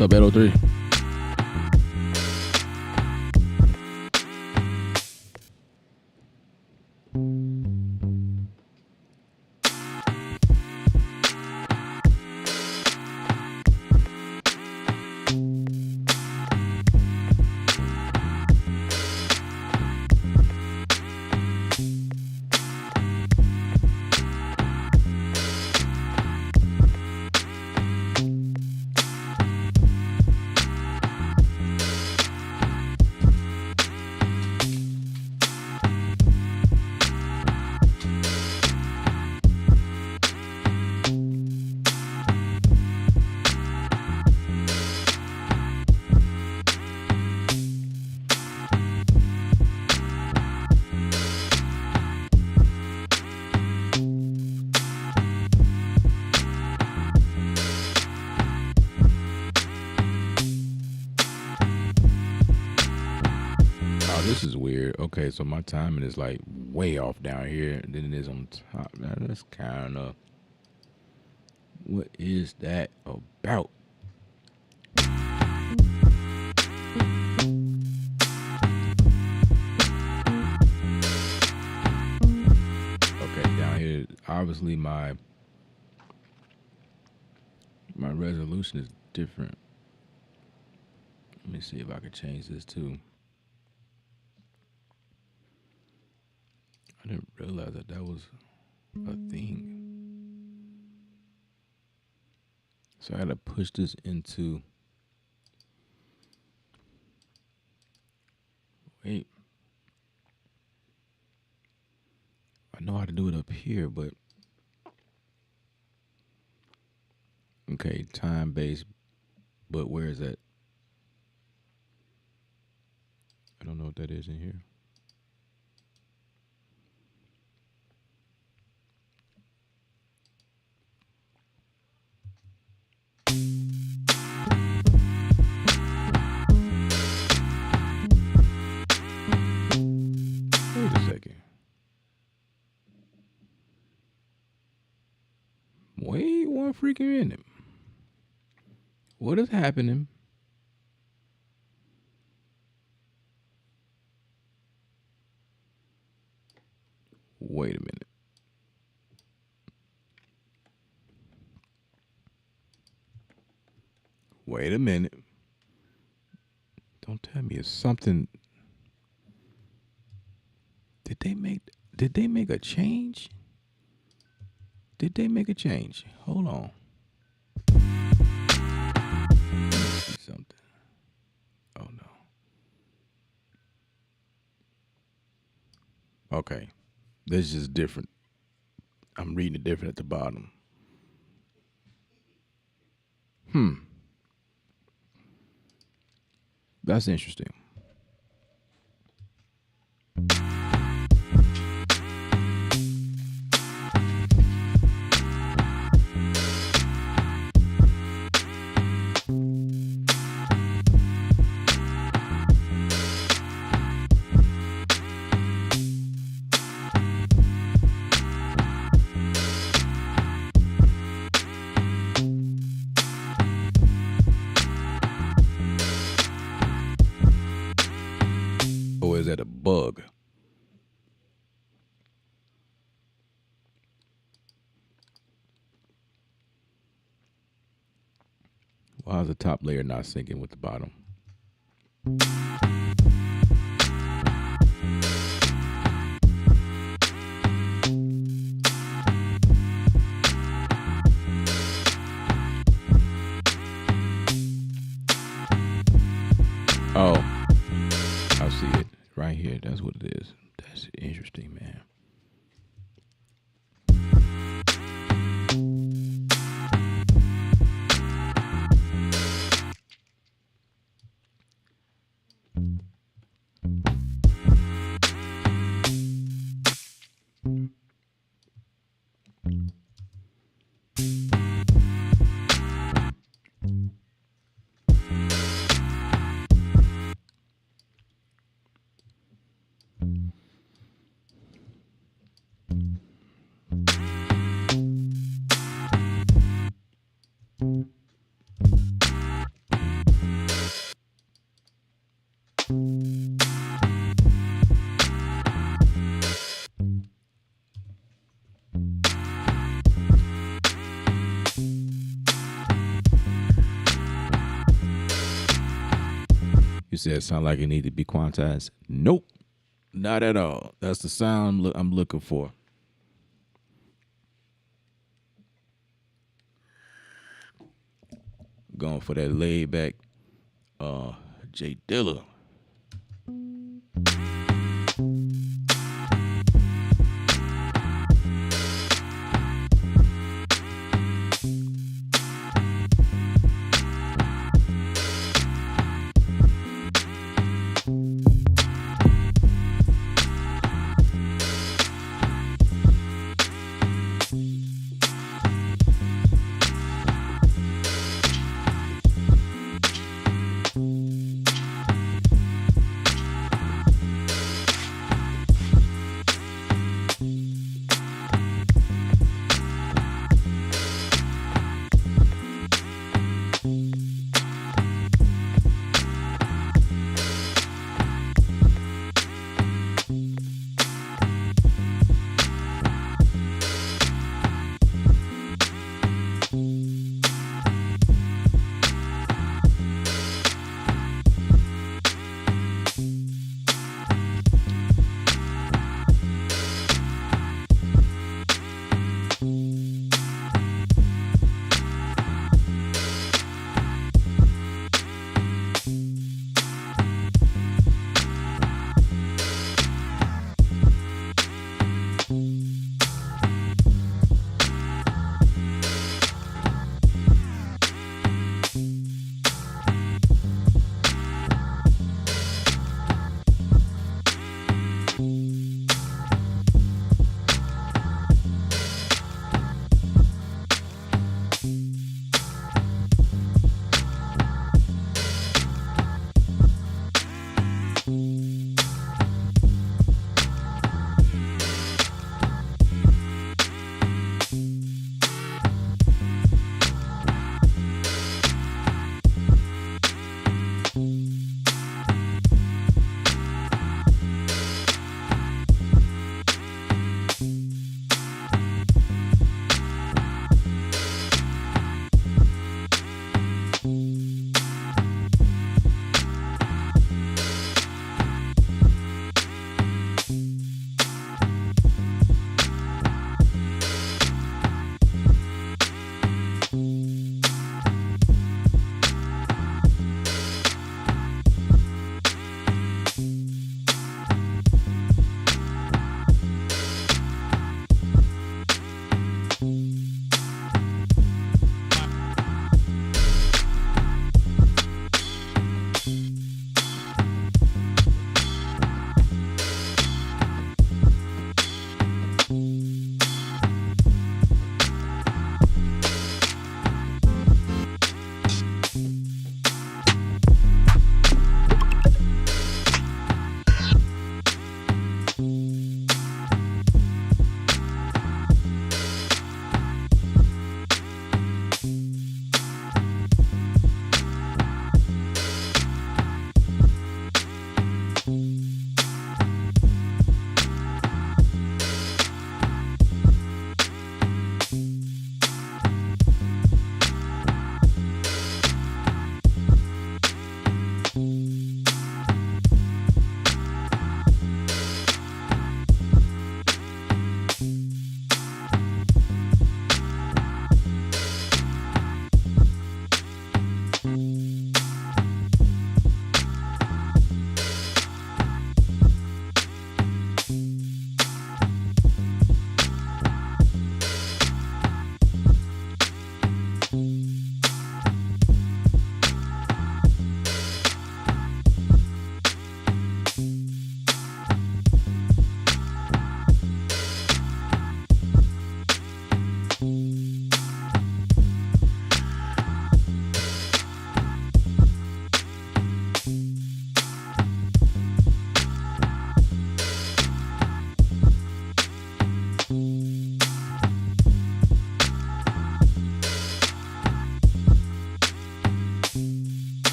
What's up, 803? This is weird. Okay, so my timing is like way off down here than it is on top. Now that's kind of, what is that about? Okay, down here, obviously my resolution is different. Let me see if I can change this too. I didn't realize that was a thing. So I had to push this into. Wait. I know how to do it up here, but. Okay, time based. But where is that? I don't know what that is in here. Wait a second. Wait one freaking minute. What is happening? Wait a minute. Wait a minute. Don't tell me it's something. Did they make a change? Did they make a change? Hold on. Let me see something. Oh no. Okay. This is different. I'm reading it different at the bottom. That's interesting. that a bug? Why is the top layer not syncing with the bottom? Oh, I see it right here. That's what it is. That's interesting, man. You said it sound like it need to be quantized. Nope, not at all. That's the sound I'm looking for. Going for that laid back Jay Dilla.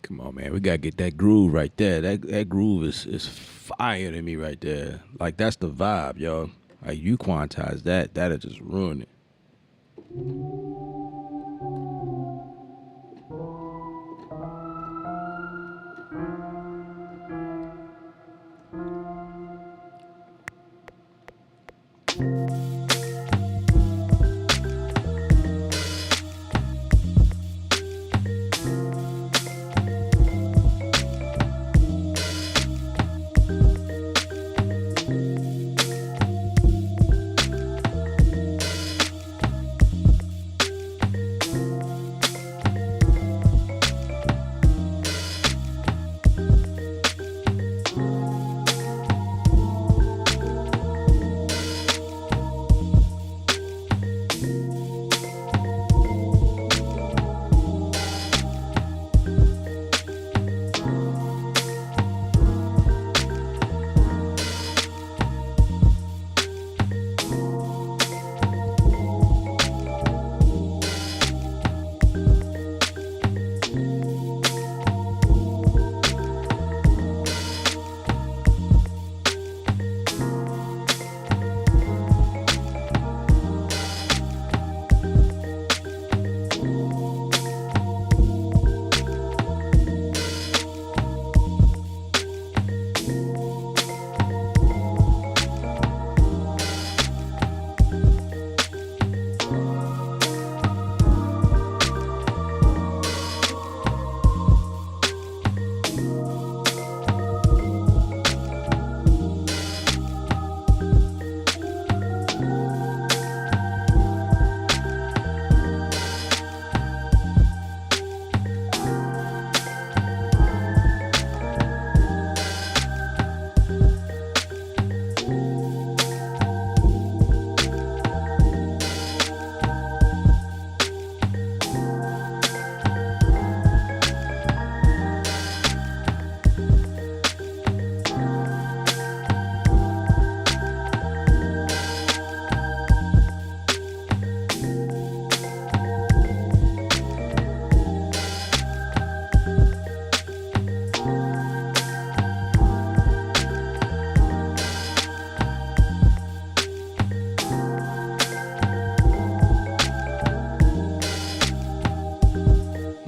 Come on, man. We gotta get that groove right there. That groove is fire to me right there. Like that's the vibe, yo. Like you quantize that'll just ruin it.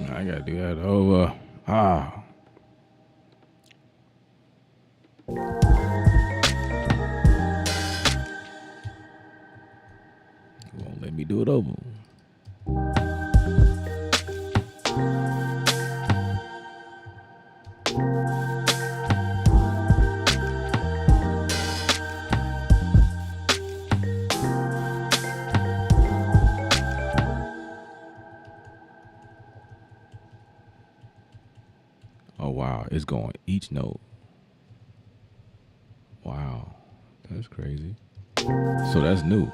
I gotta do that over. Won't let me do it over. Oh wow, it's going each note. Wow, that's crazy. So that's new.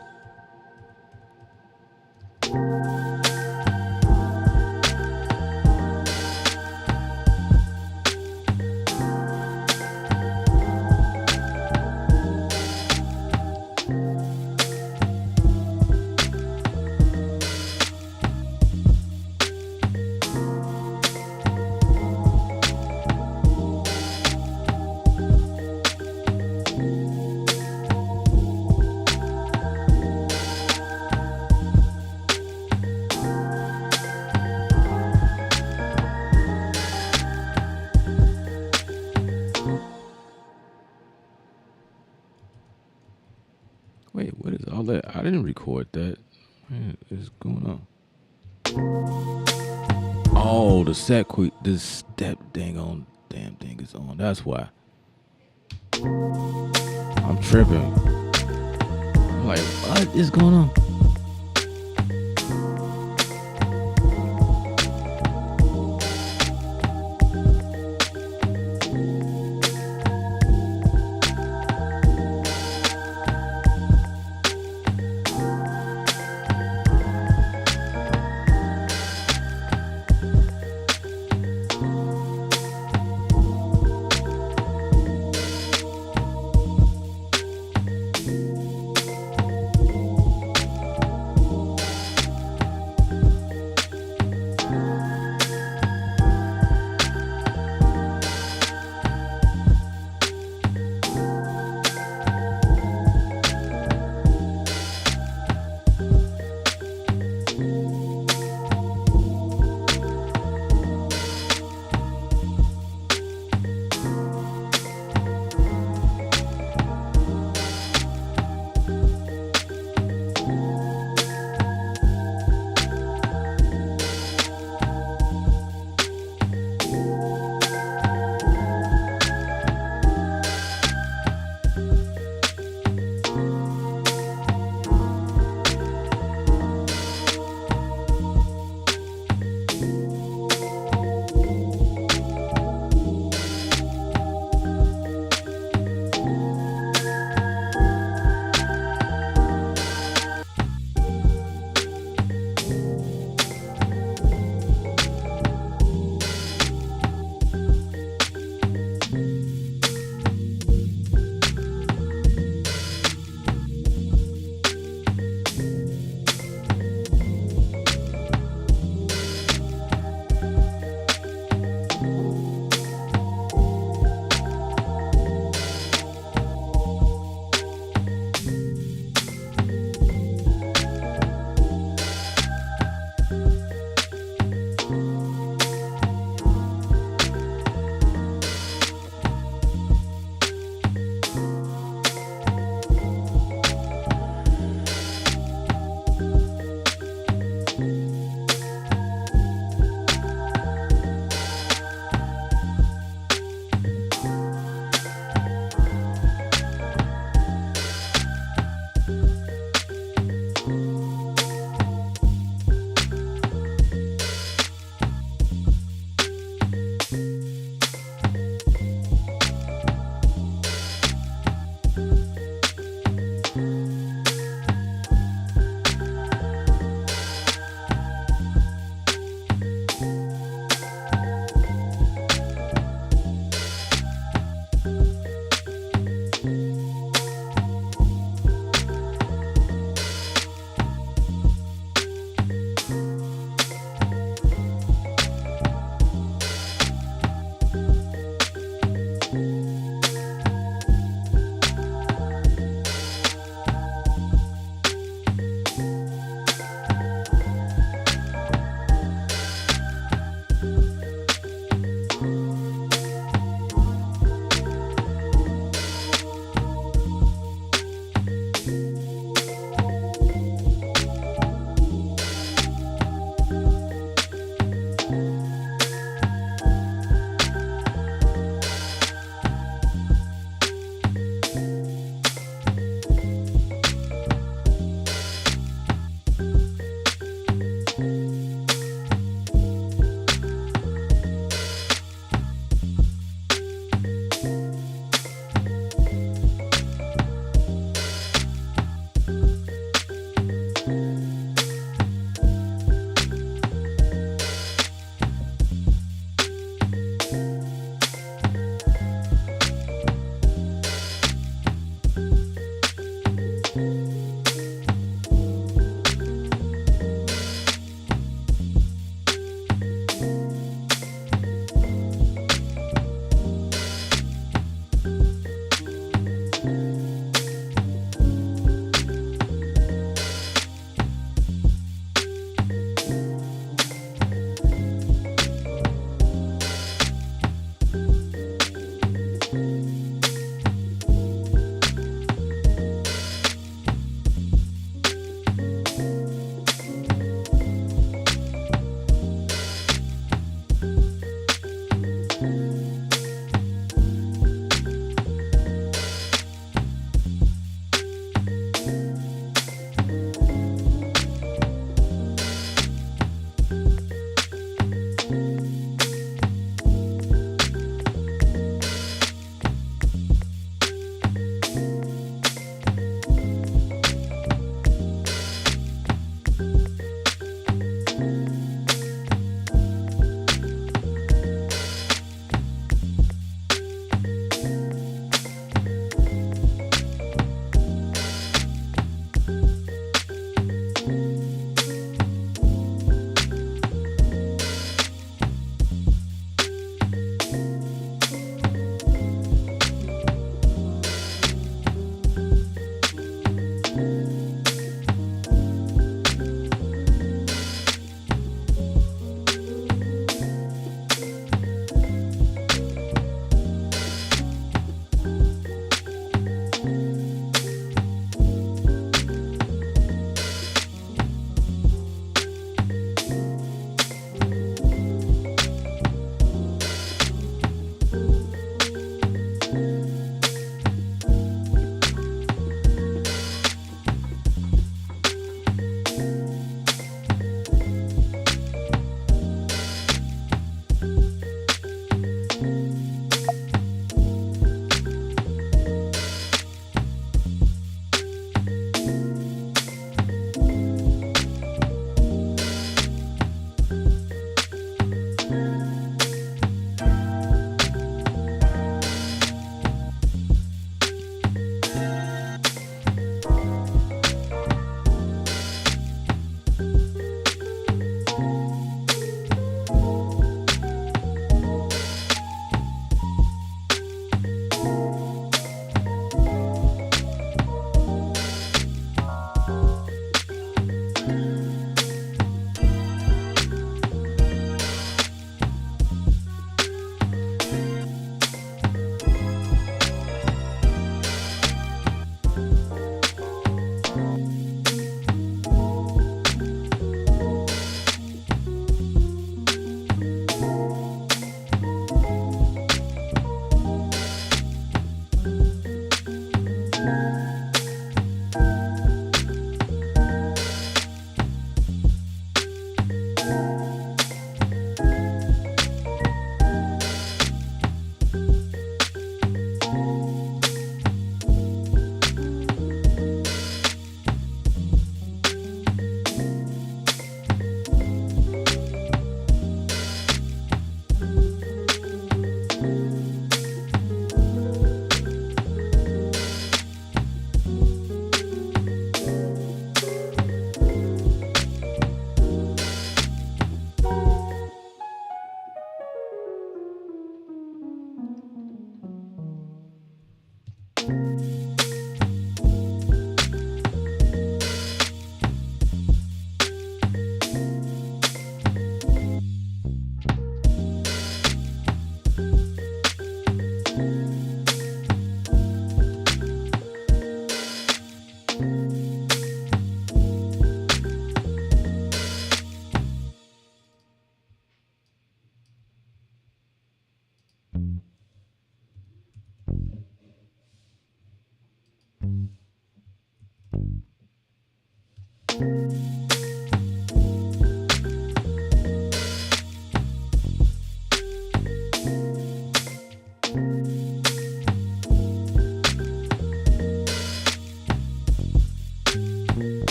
Wait, what is all that? I didn't record that. What is going on? Oh, the set quick, this step damn thing is on. That's why. I'm tripping. I'm like, what is going on?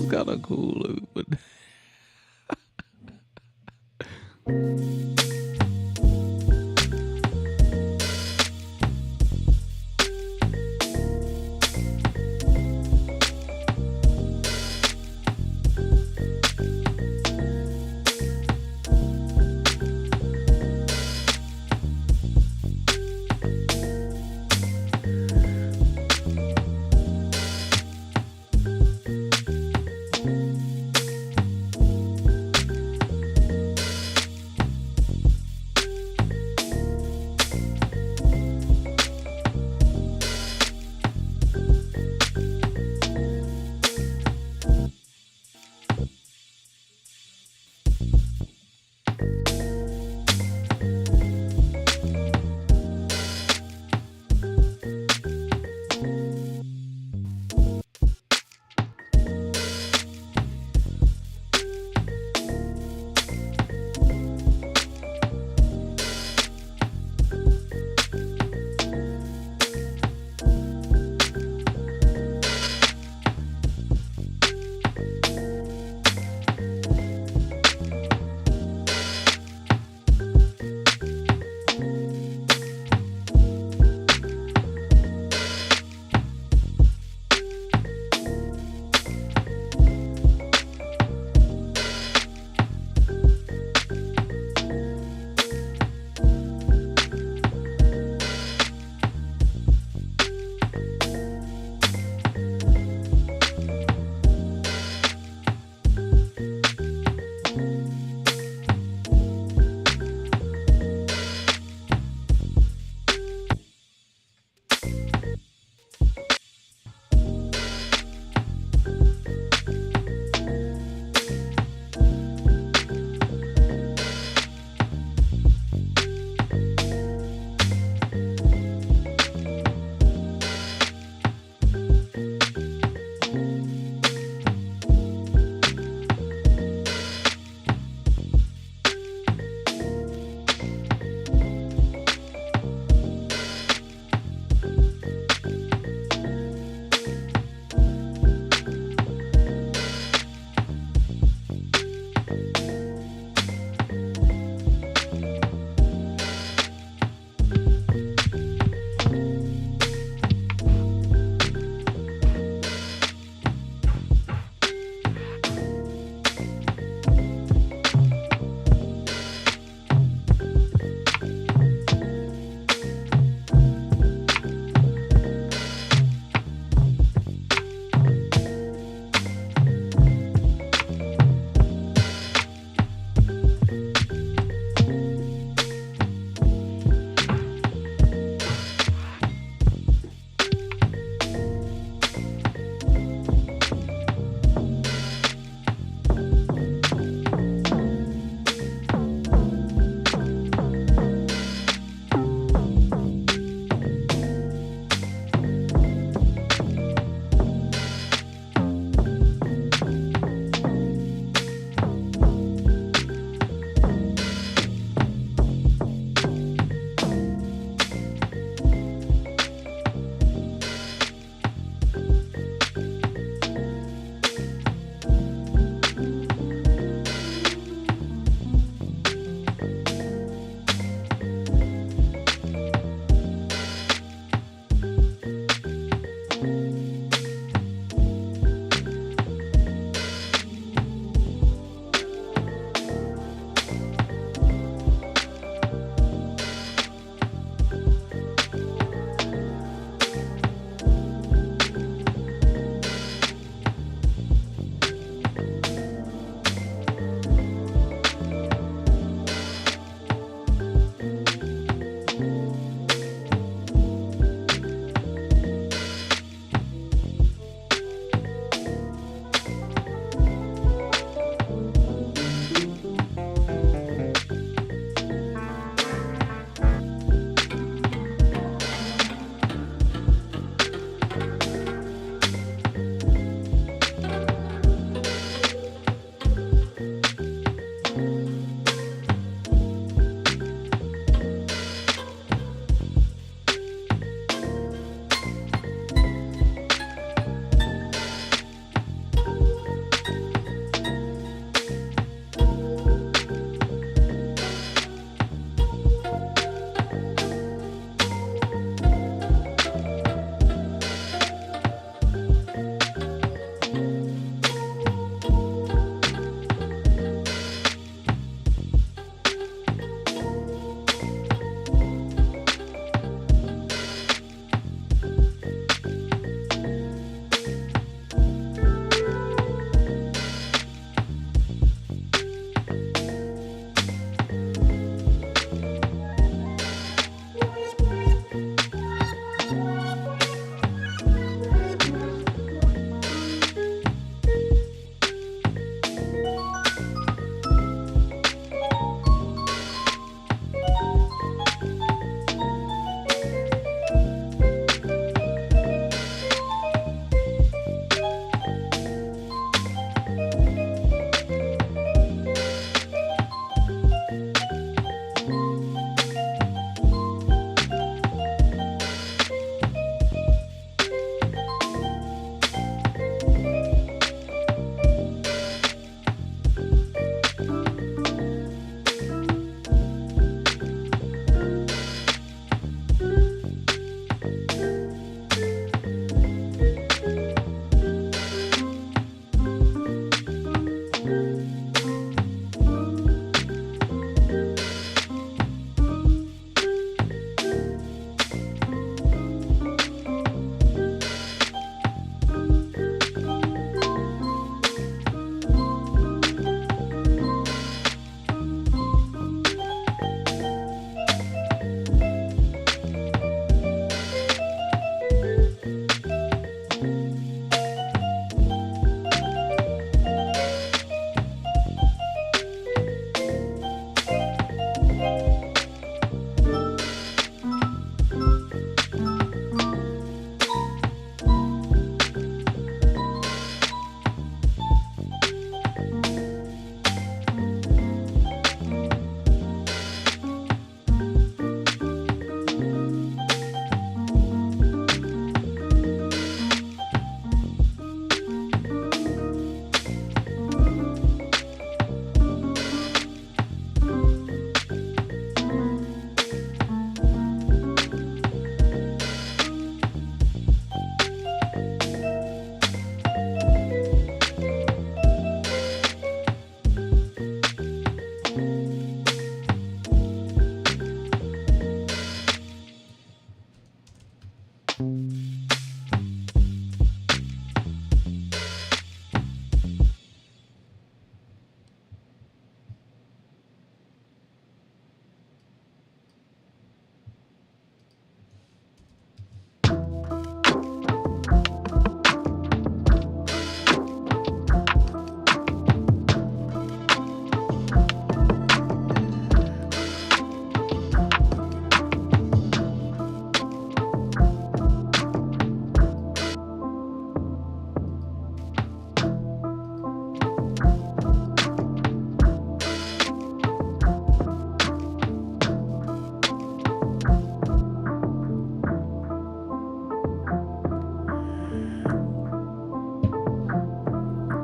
was kind of cool, but.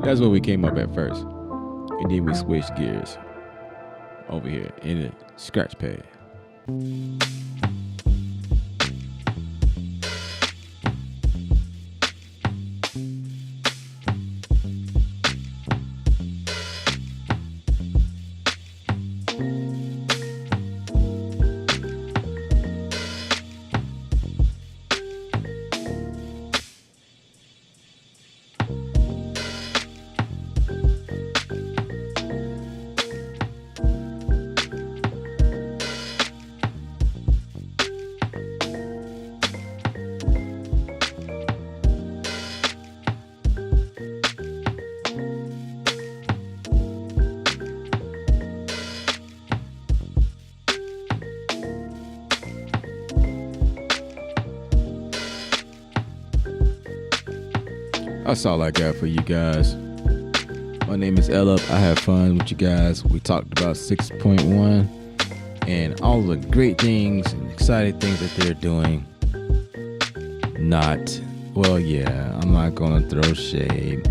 That's where we came up at first. And then we switched gears over here in the scratch pad. That's all I got for you guys. My name is Ella. I have fun with you guys. We talked about 6.1 and all the great things and exciting things that they're doing. I'm not gonna throw shade,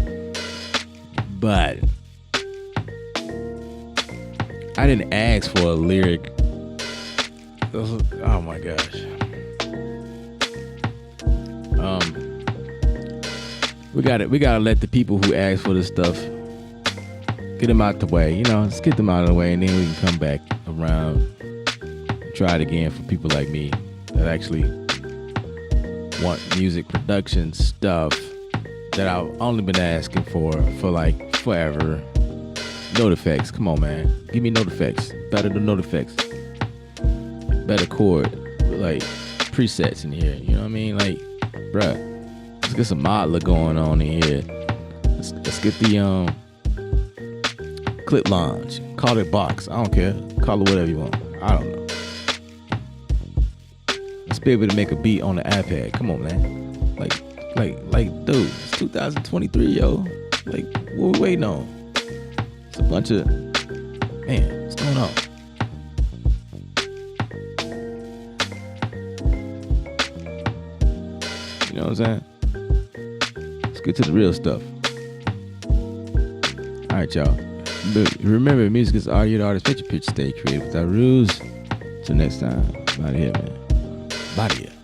but I didn't ask for a lyric. Oh my gosh. We gotta let the people who ask for this stuff, get them out the way. Let's get them out of the way, and then we can come back around and try it again for people like me that actually want music production stuff that I've only been asking for like forever. Note effects, come on, man, give me note effects. Better than note effects. Better chord, like presets in here. You know what I mean? Like, bruh. Let's get some modeler going on in here. Let's get the clip launch. Call it box. I don't care. Call it whatever you want. I don't know. Let's be able to make a beat on the iPad. Come on, man. Like, dude, it's 2023, yo. Like, what we waiting on? It's a bunch of, man, what's going on? You know what I'm saying? Let's get to the real stuff. All right, y'all. Remember, music is audio, the artist, pitch, stay creative without rules. Till next time, I'm out of here, man. Body here.